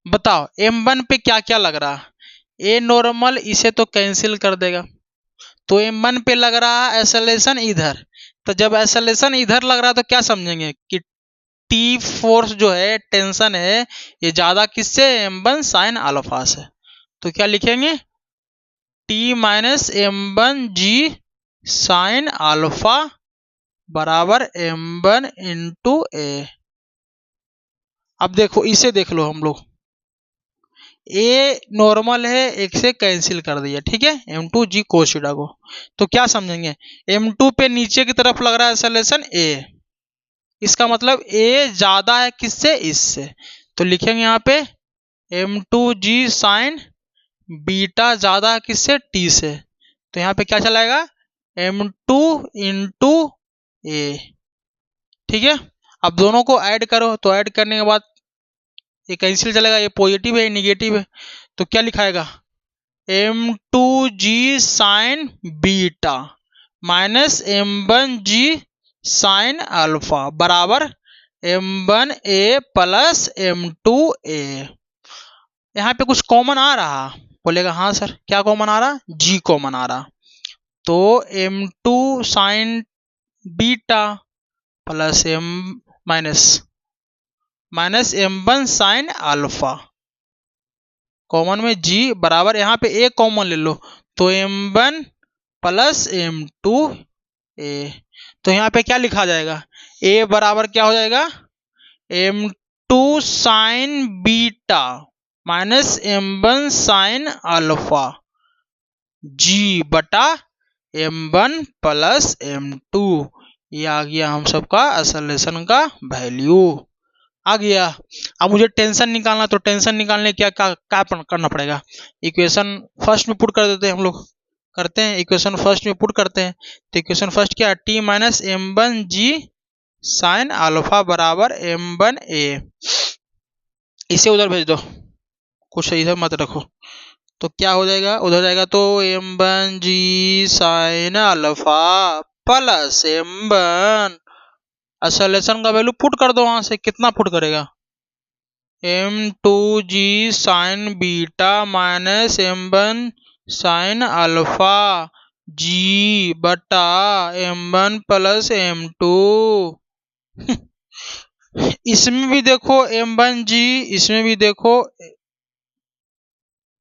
बताओ m1 पे क्या क्या लग रहा है, ए नॉर्मल इसे तो कैंसिल कर देगा, तो m1 पे लग रहा है एक्सेलरेशन इधर, तो जब एक्सेलरेशन इधर लग रहा है तो क्या समझेंगे कि टी फोर्स जो है, टेंशन है, ये ज्यादा किससे, m1 साइन अल्फा से। तो क्या लिखेंगे, T minus m1g sine alpha बराबर m1 इंटू ए। अब देखो इसे देख लो, हम लोग ए नॉर्मल है, एक से कैंसिल कर दिया, ठीक है, m2g कोस थीटा को। तो क्या समझेंगे, m2 पे नीचे की तरफ लग रहा है एक्सेलरेशन ए, इसका मतलब ए ज्यादा है किससे, इससे, तो लिखेंगे यहाँ पे m2g साइन बीटा ज्यादा है किससे, टी से, तो यहाँ पे क्या चलाएगा, m2 इंटू ए। ठीक है, अब दोनों को ऐड करो, तो ऐड करने के बाद ये कैंसिल चलेगा, ये पॉजिटिव है, ये निगेटिव है, तो क्या लिखाएगा, m2g sign beta minus m1g sine alpha बराबर m1a प्लस m2a। यहाँ पे कुछ कॉमन आ रहा, बोलेगा हाँ सर, क्या कॉमन आ रहा, g कॉमन आ रहा, तो m2 sign beta plus m minus m1 sine alpha, common में g बराबर, यहाँ पे a कॉमन ले लो, तो m1 प्लस m2a। तो यहाँ पे क्या लिखा जाएगा, a बराबर क्या हो जाएगा, m2 sign beta minus m1 sine alpha g बटा m1 प्लस m2। ये आ गया हम सबका एक्सेलरेशन का वैल्यू आ गया। अब मुझे टेंशन निकालना, तो टेंशन निकालने क्या क्या करना पड़ेगा, इक्वेशन फर्स्ट में पुट कर देते हैं, हम लोग करते हैं, इक्वेशन फर्स्ट में पुट करते हैं। तो इक्वेशन फर्स्ट क्या है, T minus m1g sine alpha बराबर m1a। इसे उधर भेज दो, कुछ इधर मत रखो, तो क्या हो जाएगा, उधर जाएगा तो m1g sine alpha plus m1, acceleration का वैल्यू पुट कर दो, वहां से कितना पुट करेगा, m2g sign beta minus m1 sine alpha g बटा m1 प्लस m2। इसमें भी देखो m1g, इसमें भी देखो,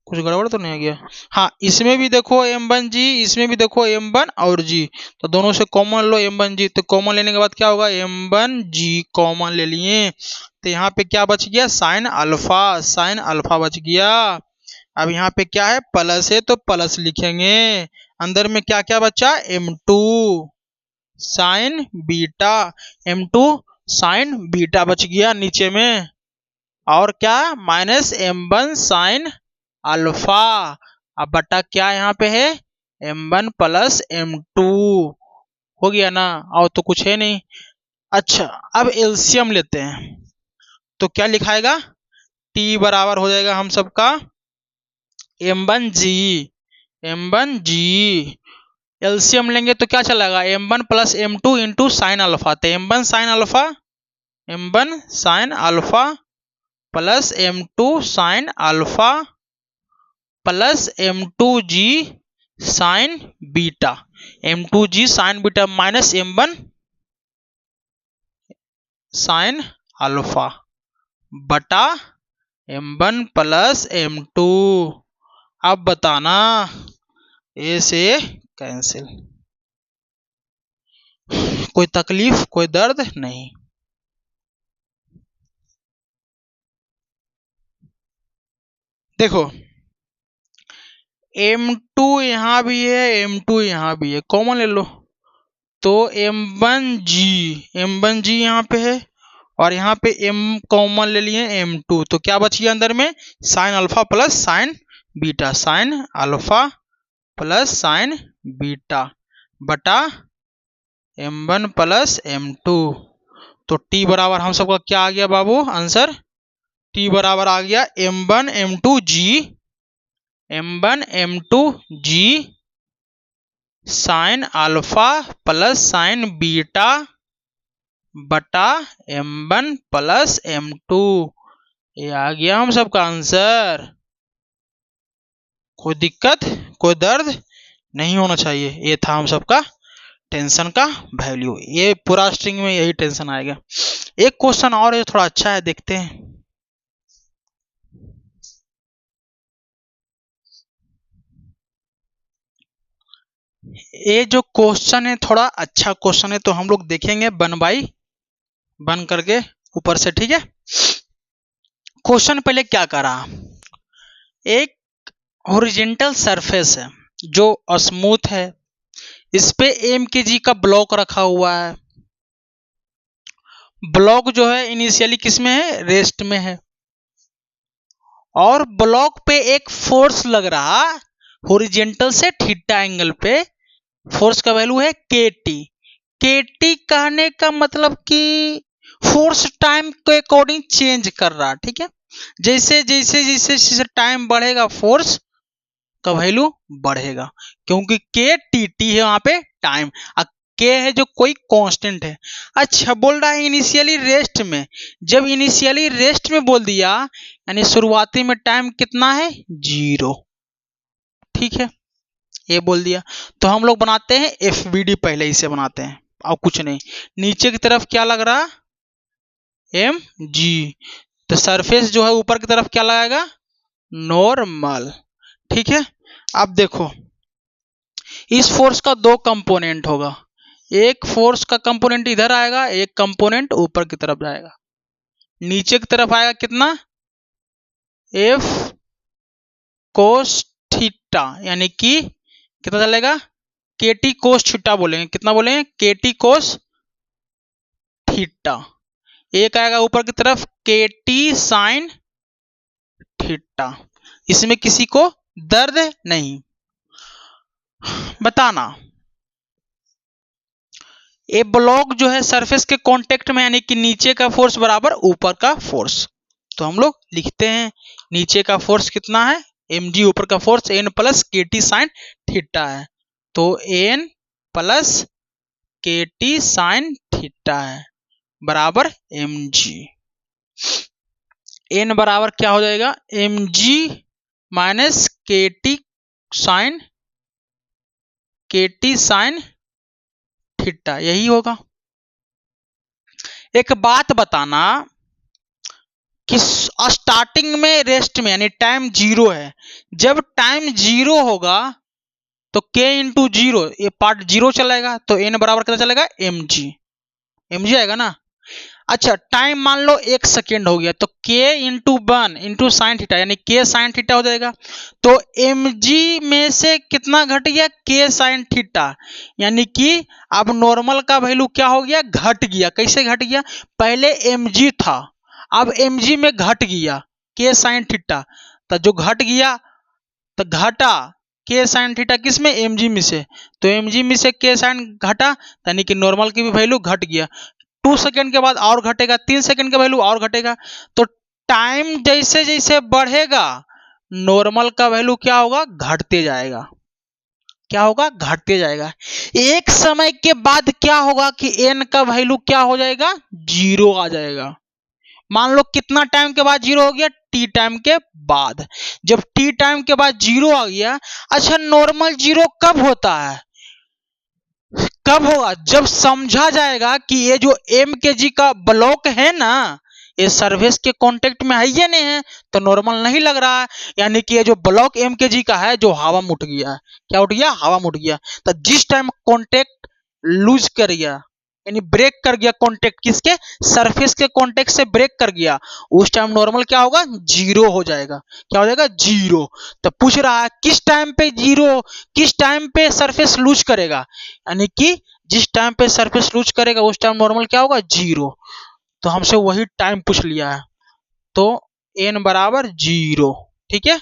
कुछ गड़बड़ तो नहीं आ गया, हाँ इसमें भी देखो m1g, इसमें भी देखो m1 और g, तो दोनों से कॉमन लो m1g, तो कॉमन लेने के बाद क्या होगा, m1g कॉमन ले लिए, तो यहाँ पे क्या बच गया, साइन अल्फा बच गया। अब यहाँ पे क्या है, प्लस है, तो प्लस लिखेंगे, अंदर में क्या क्या बचा, m2 sign beta, m2 sign beta बच गया नीचे में, और क्या माइनस m1 साइन अल्फा। अब बटा क्या यहाँ पे है m1 प्लस m2 हो गया ना, और तो कुछ है नहीं। अच्छा अब एलसीएम लेते हैं तो क्या लिखाएगा t बराबर हो जाएगा हम सबका m1g एलसीएम लेंगे तो क्या चलेगा m1 plus m2 into sine alpha. तो m1 sine alpha plus m2 sine alpha plus m2g sign beta, m2g sign beta minus m1 sine alpha बटा m1 प्लस m2। अब बताना ए से कैंसिल, कोई तकलीफ कोई दर्द नहीं। देखो m2 यहां भी है m2 यहां भी है, कॉमन ले लो तो m1g यहां पे है और यहाँ पे m कॉमन ले लिए m2, तो क्या बच गया अंदर में sine alpha plus sign beta, sine alpha plus sign beta बटा m1 प्लस m2। तो t बराबर हम सबका क्या आ गया बाबू आंसर, t बराबर आ गया m1 m2g sine alpha plus sign beta बटा m1 प्लस m2। ये आ गया हम सबका आंसर। कोई दिक्कत कोई दर्द नहीं होना चाहिए, ये था हम सबका टेंशन का वैल्यू। ये पूरा स्ट्रिंग में यही टेंशन आएगा। एक क्वेश्चन और है थोड़ा अच्छा है, देखते हैं। ये जो क्वेश्चन है थोड़ा अच्छा क्वेश्चन है, तो हम लोग देखेंगे 1 बाई 1 करके ऊपर से, ठीक है। क्वेश्चन पहले क्या करा, एक हॉरिजॉन्टल सरफेस है जो स्मूथ है, इस पे mkg का ब्लॉक रखा हुआ है। ब्लॉक जो है इनिशियली किस में है रेस्ट में है, और ब्लॉक पे एक फोर्स लग रहा हॉरिजॉन्टल से थीटा एंगल पे, फोर्स का वैल्यू है kt। kt कहने का मतलब कि फोर्स टाइम के अकॉर्डिंग चेंज कर रहा, ठीक है। जैसे जैसे जैसे जैसे टाइम बढ़ेगा फोर्स का वैल्यू बढ़ेगा, क्योंकि के टी टी है वहां पे टाइम, और के है जो कोई कांस्टेंट है। अच्छा बोल रहा है इनिशियली रेस्ट में, जब इनिशियली रेस्ट में बोल दिया यानी शुरुआती में टाइम कितना है 0, ठीक है, ये बोल दिया। तो हम लोग बनाते हैं एफबीडी, पहले इसे बनाते हैं और कुछ नहीं। नीचे की तरफ क्या लग रहा एम जी, तो सरफेस जो है ऊपर की तरफ क्या लगाएगा नॉर्मल, ठीक है। अब देखो इस फोर्स का 2 कंपोनेंट होगा, एक फोर्स का कंपोनेंट इधर आएगा, एक कंपोनेंट ऊपर की तरफ जाएगा। नीचे की तरफ आएगा कितना एफ कोस थीटा, यानी कि कितना चलेगा केटी कोस थीटा बोलेंगे, कितना बोलेंगे केटी कोस थीटा। एक आएगा ऊपर की तरफ केटी साइन थीटा, इसमें किसी को दर्द नहीं। बताना ये ब्लॉक जो है सरफेस के कांटेक्ट में, यानी कि नीचे का फोर्स बराबर ऊपर का फोर्स, तो हम लोग लिखते हैं नीचे का फोर्स कितना है mg, ऊपर का फोर्स n प्लस के टी साइन थीटा है, तो n प्लस के टी साइन थीटा है बराबर mg। n बराबर क्या हो जाएगा mg माइनस के टी साइन थीटा, यही होगा। एक बात बताना कि स्टार्टिंग में रेस्ट में यानी टाइम 0 है, जब टाइम 0 होगा तो k इंटू 0 ये पार्ट 0 चलेगा, तो n बराबर कितना चलेगा mg आएगा ना। अच्छा टाइम मान लो 1 सेकेंड हो गया, तो k into 1 into sine theta, यानी k साइन थीटा हो जाएगा। तो mg में से कितना घट गया k साइन थीटा, यानी कि अब नॉर्मल का वैल्यू क्या हो गया घट गया। कैसे घट गया, पहले mg था अब mg में घट गया k साइन थीटा, तो जो घट गया तो घटा k साइन थीटा किस में, mg में से, तो mg में से k साइन घटा यानी कि नॉर्मल की भी वैल्यू घट गया। 2 सेकंड के बाद और घटेगा, 3 सेकंड का वैल्यू और घटेगा। तो टाइम जैसे जैसे बढ़ेगा नॉर्मल का वैल्यू क्या होगा, घटते जाएगा। क्या होगा, घटते जाएगा। एक समय के बाद क्या होगा कि n का वैल्यू क्या हो जाएगा, 0 आ जाएगा। मान लो कितना टाइम के बाद 0 हो गया, t टाइम के बाद। जब t टाइम के बाद 0 आ गया, अच्छा नॉर्मल 0 कब होता है, कब होगा, जब समझा जाएगा कि ये जो m के जी का ब्लॉक है ना, ये सरफेस के कांटेक्ट में है या नहीं है, तो नॉर्मल नहीं लग रहा है, यानी कि ये जो ब्लॉक m के जी का है जो हवा में उठ गया है। क्या उठ गया, हवा में उठ गया। तो जिस टाइम कांटेक्ट लूज कर गया यानी ब्रेक कर गया कांटेक्ट, किसके, सरफेस के कांटेक्ट से ब्रेक कर गया, उस टाइम नॉर्मल क्या होगा, 0 हो जाएगा। क्या हो जाएगा, 0। तो पूछ रहा है किस टाइम पे 0, किस टाइम पे सरफेस लूज करेगा, यानी कि जिस टाइम पे सरफेस लूज करेगा उस टाइम नॉर्मल क्या होगा, 0। तो हमसे वही टाइम पूछ लिया है, तो n बराबर 0, ठीक है,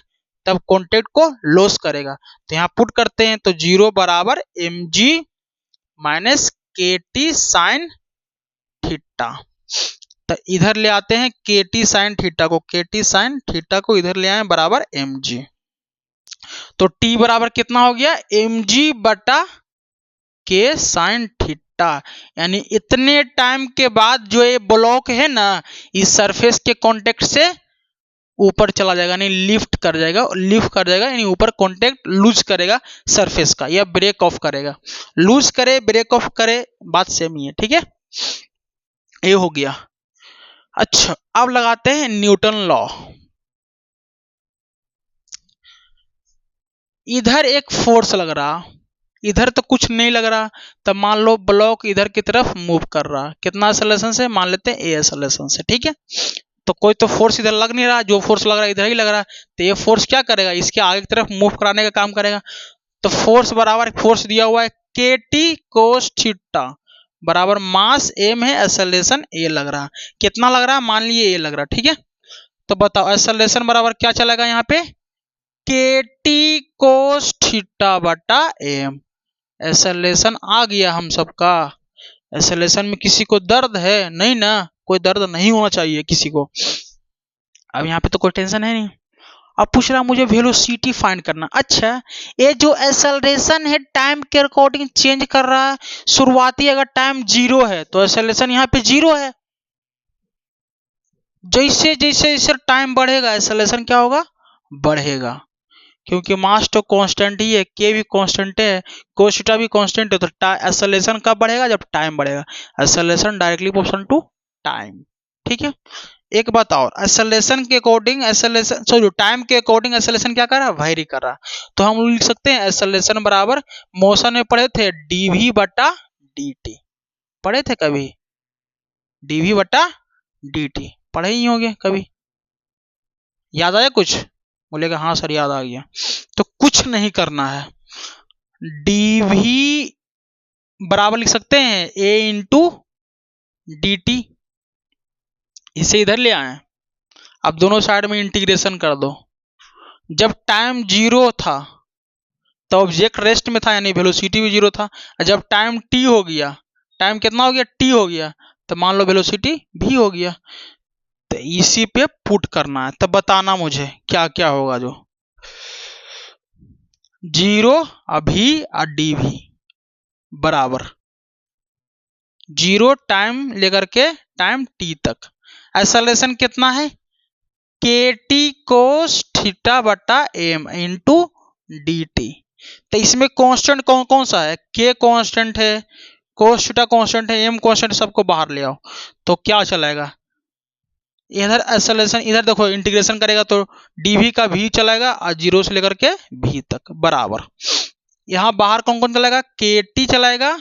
तब कांटेक्ट को लॉस करेगा। तो यहाँ पुट करते हैं, तो 0 बराबर mg minus kt sine theta. तो इधर ले आते हैं kt साइन थीटा को, kt साइन थीटा को इधर ले आए बराबर mg। तो t बराबर कितना हो गया, mg बटा k साइन थीटा, यानी इतने टाइम के बाद जो ये ब्लॉक है ना, इस सरफेस के कांटेक्ट से ऊपर चला जाएगा, यानी लिफ्ट कर जाएगा, यानी ऊपर कांटेक्ट लूज करेगा सरफेस का, या ब्रेक ऑफ करेगा। लूज करे ब्रेक ऑफ करे बात सेम ही है, ठीक है, ये हो गया। अच्छा अब लगाते हैं न्यूटन लॉ। इधर एक फोर्स लग रहा, इधर तो कुछ नहीं लग रहा, तब मान लो ब्लॉक इधर की तरफ मूव कर रहा, कितना एक्सेलरेशन से, मान लेते हैं a एक्सेलरेशन से, ठीक है। तो कोई तो फोर्स इधर लग नहीं रहा, जो फोर्स लग रहा है इधर ही लग रहा है, तो ये फोर्स क्या करेगा, इसके आगे की तरफ मूव कराने का काम करेगा। तो फोर्स बराबर फोर्स दिया हुआ है kt कोस थीटा बराबर मास m है, एक्सेलरेशन a लग रहा, कितना लग रहा है, मान लिए a लग रहा, ठीक है। तो बताओ एक्सेलरेशन बराबर क्या चलेगा यहाँ पे, kt कोस थीटा बटा m। एक्सेलरेशन आ गया हम सबका। एक्सेलरेशन में किसी को दर्द है, नहीं ना, कोई दर्द नहीं होना चाहिए किसी को। अब यहाँ पे तो कोई टेंशन है नहीं। अब पूछ रहा मुझे वेलोसिटी फाइंड करना। अच्छा ये जो एक्सेलरेशन है टाइम के अकॉर्डिंग चेंज कर रहा है, शुरुआती अगर टाइम 0 है तो एक्सेलरेशन यहाँ पे 0 है, जैसे जैसे जैसे टाइम बढ़ेगा एक्सेलरेशन क्या होगा, बढ़ेगा, क्योंकि मास तो कांस्टेंट ही है, के भी कांस्टेंट है, कोस थीटा भी कांस्टेंट है, तो एक्सेलरेशन कब बढ़ेगा, जब टाइम बढ़ेगा। Acceleration directly proportional to time, ठीक है। एक बात और, एक्सेलरेशन के अकॉर्डिंग एक्सेलरेशन सॉरी टाइम के अकॉर्डिंग एक्सेलरेशन क्या कर रहा है, वेरी कर रहा है। तो हम लिख सकते हैं एक्सेलरेशन बराबर, मोशन में पढ़े थे dv बटा dt, पढ़े थे कभी, dv बटा dt पढ़े ही होंगे कभी, याद आया कुछ, बोलेगा हाँ सर याद आ गया। तो कुछ नहीं करना है, dv बराबर लिख सकते हैं a इंटू dt, इसे इधर ले आए, अब दोनों साइड में इंटीग्रेशन कर दो। जब टाइम 0 था तो ऑब्जेक्ट रेस्ट में था, यानी वेलोसिटी भी 0 था। जब टाइम t हो गया, टाइम कितना हो गया, t हो गया, तो मान लो वेलोसिटी भी हो गया। तो इसी पे पुट करना है, तब बताना मुझे क्या क्या होगा। जो 0 अभी और dv बराबर 0 टाइम लेकर के टाइम t तक, एक्सेलरेशन कितना है, kt कोस थीटा बटा m इंटू dt। तो इसमें कांस्टेंट कौन कौन सा है, k कांस्टेंट है, कोस थीटा कांस्टेंट है, m कांस्टेंट, सबको बाहर ले आओ। तो क्या चलेगा, इधर एक्सेलरेशन, इधर देखो इंटीग्रेशन करेगा तो dv का v चलेगा और 0 से लेकर के v तक बराबर, यहाँ बाहर कौन कौन चलेगा, kt चलाएगा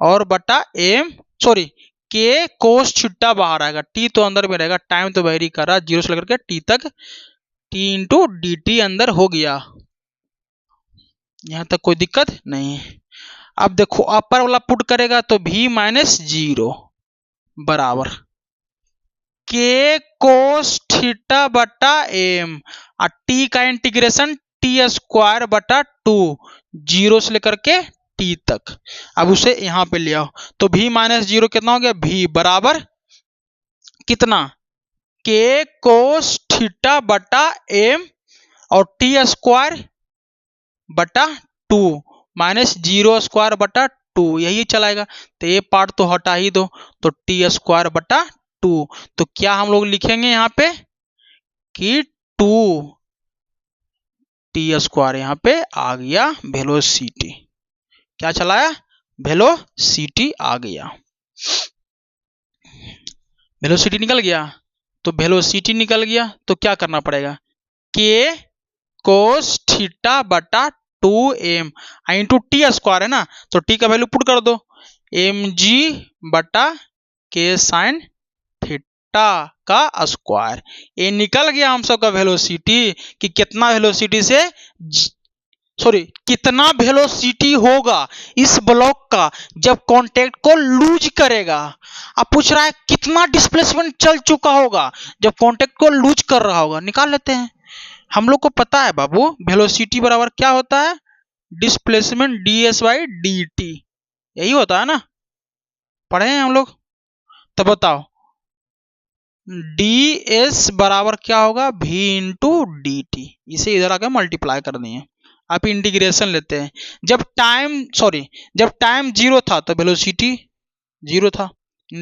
और बटा m sorry k cos theta बाहर आएगा, t तो अंदर में रहेगा, टाइम तो वेरी कर रहा है 0 से लेकर के t तक, t इंटू dt अंदर हो गया, यहां तक कोई दिक्कत नहीं है। अब देखो अपर वाला पुट करेगा तो v माइनस 0 बराबर के कोस थीटा बटा एम और टी का इंटीग्रेशन टी स्क्वायर बटा 2 0 से लेकर के टी तक। अब उसे यहां पे ले आओ तो v माइनस 0 कितना हो गया, v बराबर कितना, के कोस थीटा बटा एम और टी स्क्वायर बटा 2 माइनस 0 स्क्वायर बटा 2, यही चलाएगा। तो ये पार्ट तो हटा ही दो, तो टी स्क्वायर बटा 2। तो क्या हम लोग लिखेंगे यहाँ पे कि 2 टी स्क्वायर यहाँ पे आ गया वेलोसिटी। क्या चलाया, वेलोसिटी आ गया, वेलोसिटी निकल गया। तो वेलोसिटी निकल गया तो क्या करना पड़ेगा, के कोस थीटा बटा 2m इंटू टी स्क्वायर है ना, तो टी का वैल्यू पुट कर दो, mg बटा के साइन थीटा का स्क्वायर। ये निकल गया हम सबका वेलोसिटी कि कितना वेलोसिटी से कितना वेलोसिटी होगा इस ब्लॉक का जब कांटेक्ट को लूज करेगा। अब पूछ रहा है कितना डिस्प्लेसमेंट चल चुका होगा जब कांटेक्ट को लूज कर रहा होगा, निकाल लेते हैं। हम लोग को पता है बाबू वेलोसिटी बराबर क्या होता है, डिस्प्लेसमेंट ds बाई dt, यही होता है ना, पढ़े हैं हम लोग। तो बताओ ds बराबर क्या होगा, v इंटू डी टी, इसे इधर आकर मल्टीप्लाई कर दिए। आप इंटीग्रेशन लेते हैं, जब टाइम 0 था तो वेलोसिटी 0 था,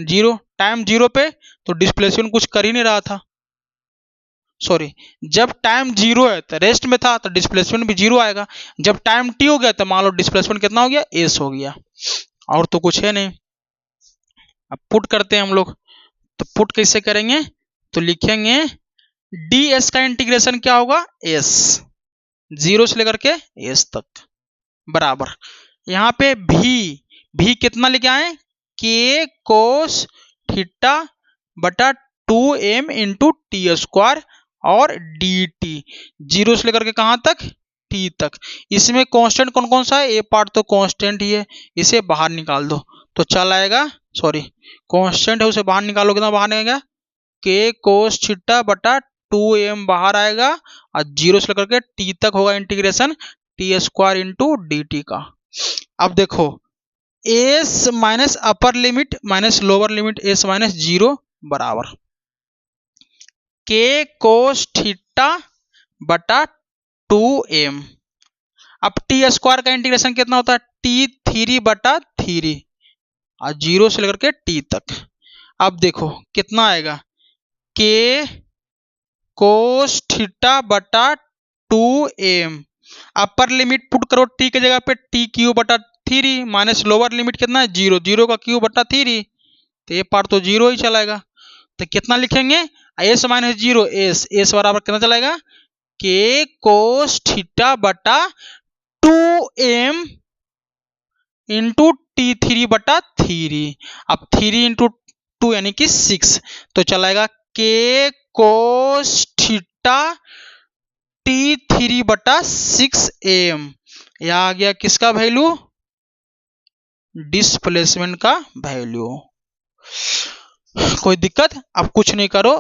0 टाइम 0 पे तो डिस्प्लेसमेंट कुछ कर ही नहीं रहा था, जब टाइम 0 है तो रेस्ट में था तो डिस्प्लेसमेंट भी 0 आएगा। जब टाइम t हो गया तो मान लो डिस्प्लेसमेंट कितना हो गया, s हो गया, और तो कुछ है नहीं। अब पुट करते हैं हम लोग, तो पुट कैसे करेंगे, तो लिखेंगे ds का इंटीग्रेशन क्या होगा, s 0 से लेकर के s तक बराबर, यहाँ पे v कितना लेके आए, के कोस थीटा बटा 2m इंटू टी स्क्वायर और dt 0 से लेकर के कहां तक, t तक। इसमें कांस्टेंट कौन कौन सा है, ये पार्ट तो कांस्टेंट ही है, इसे बाहर निकाल दो तो चल आएगा, कांस्टेंट है उसे बाहर निकालो, कितना बाहर आएगा, के कोस थीटा बटा 2m बाहर आएगा और 0 से लेकर के t तक होगा integration T square into D T का। अब देखो s minus upper limit minus lower limit s minus 0 बराबर के कोस थीटा बटा 2m। अब टी स्क्वायर का इंटीग्रेशन कितना होता है, t3 बटा 3 और 0 से लेकर के t तक। अब देखो कितना आएगा, के कोस थीटा बटा 2m, अपर लिमिट पुट करो t की जगह पे t क्यूब बटा 3 माइनस लोअर लिमिट कितना है 0, 0 का क्यूब बटा 3, तो ये पार्ट तो 0 ही चलाएगा। तो कितना लिखेंगे, s माइनस 0 s बराबर कितना चलाएगा, के कोस थीटा बटा 2m इंटू t3 बटा 3। अब 3 इंटू 2 यानी कि 6, तो चलाएगा के कोस थीटा t3 बटा 6m। यह आ गया किसका वैल्यू, डिस्प्लेसमेंट का वैल्यू। कोई दिक्कत, अब कुछ नहीं करो,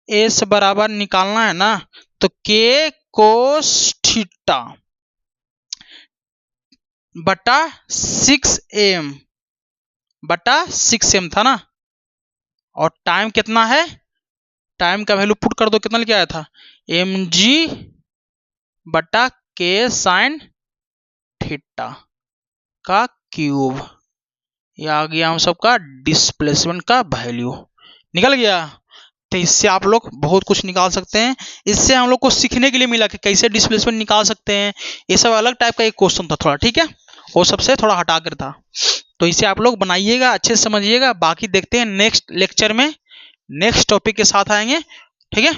s बराबर निकालना है ना, तो के कोस थीटा बटा 6m बटा 6m था ना, और टाइम कितना है, टाइम का वैल्यू पुट कर दो, कितना लेके आया था, mg बटा के साइन थीटा का क्यूब। यह आ गया हम सबका डिस्प्लेसमेंट का वैल्यू, निकल गया। तो इससे आप लोग बहुत कुछ निकाल सकते हैं, इससे हम लोग को सीखने के लिए मिला कि कैसे डिस्प्लेसमेंट निकाल सकते हैं। ये सब अलग टाइप का एक क्वेश्चन था थोड़ा, ठीक है, वो सबसे थोड़ा हटा कर था। तो इसे आप लोग बनाइएगा, अच्छे से समझिएगा। बाकी देखते हैं नेक्स्ट लेक्चर में, नेक्स्ट टॉपिक के साथ आएंगे, ठीक है।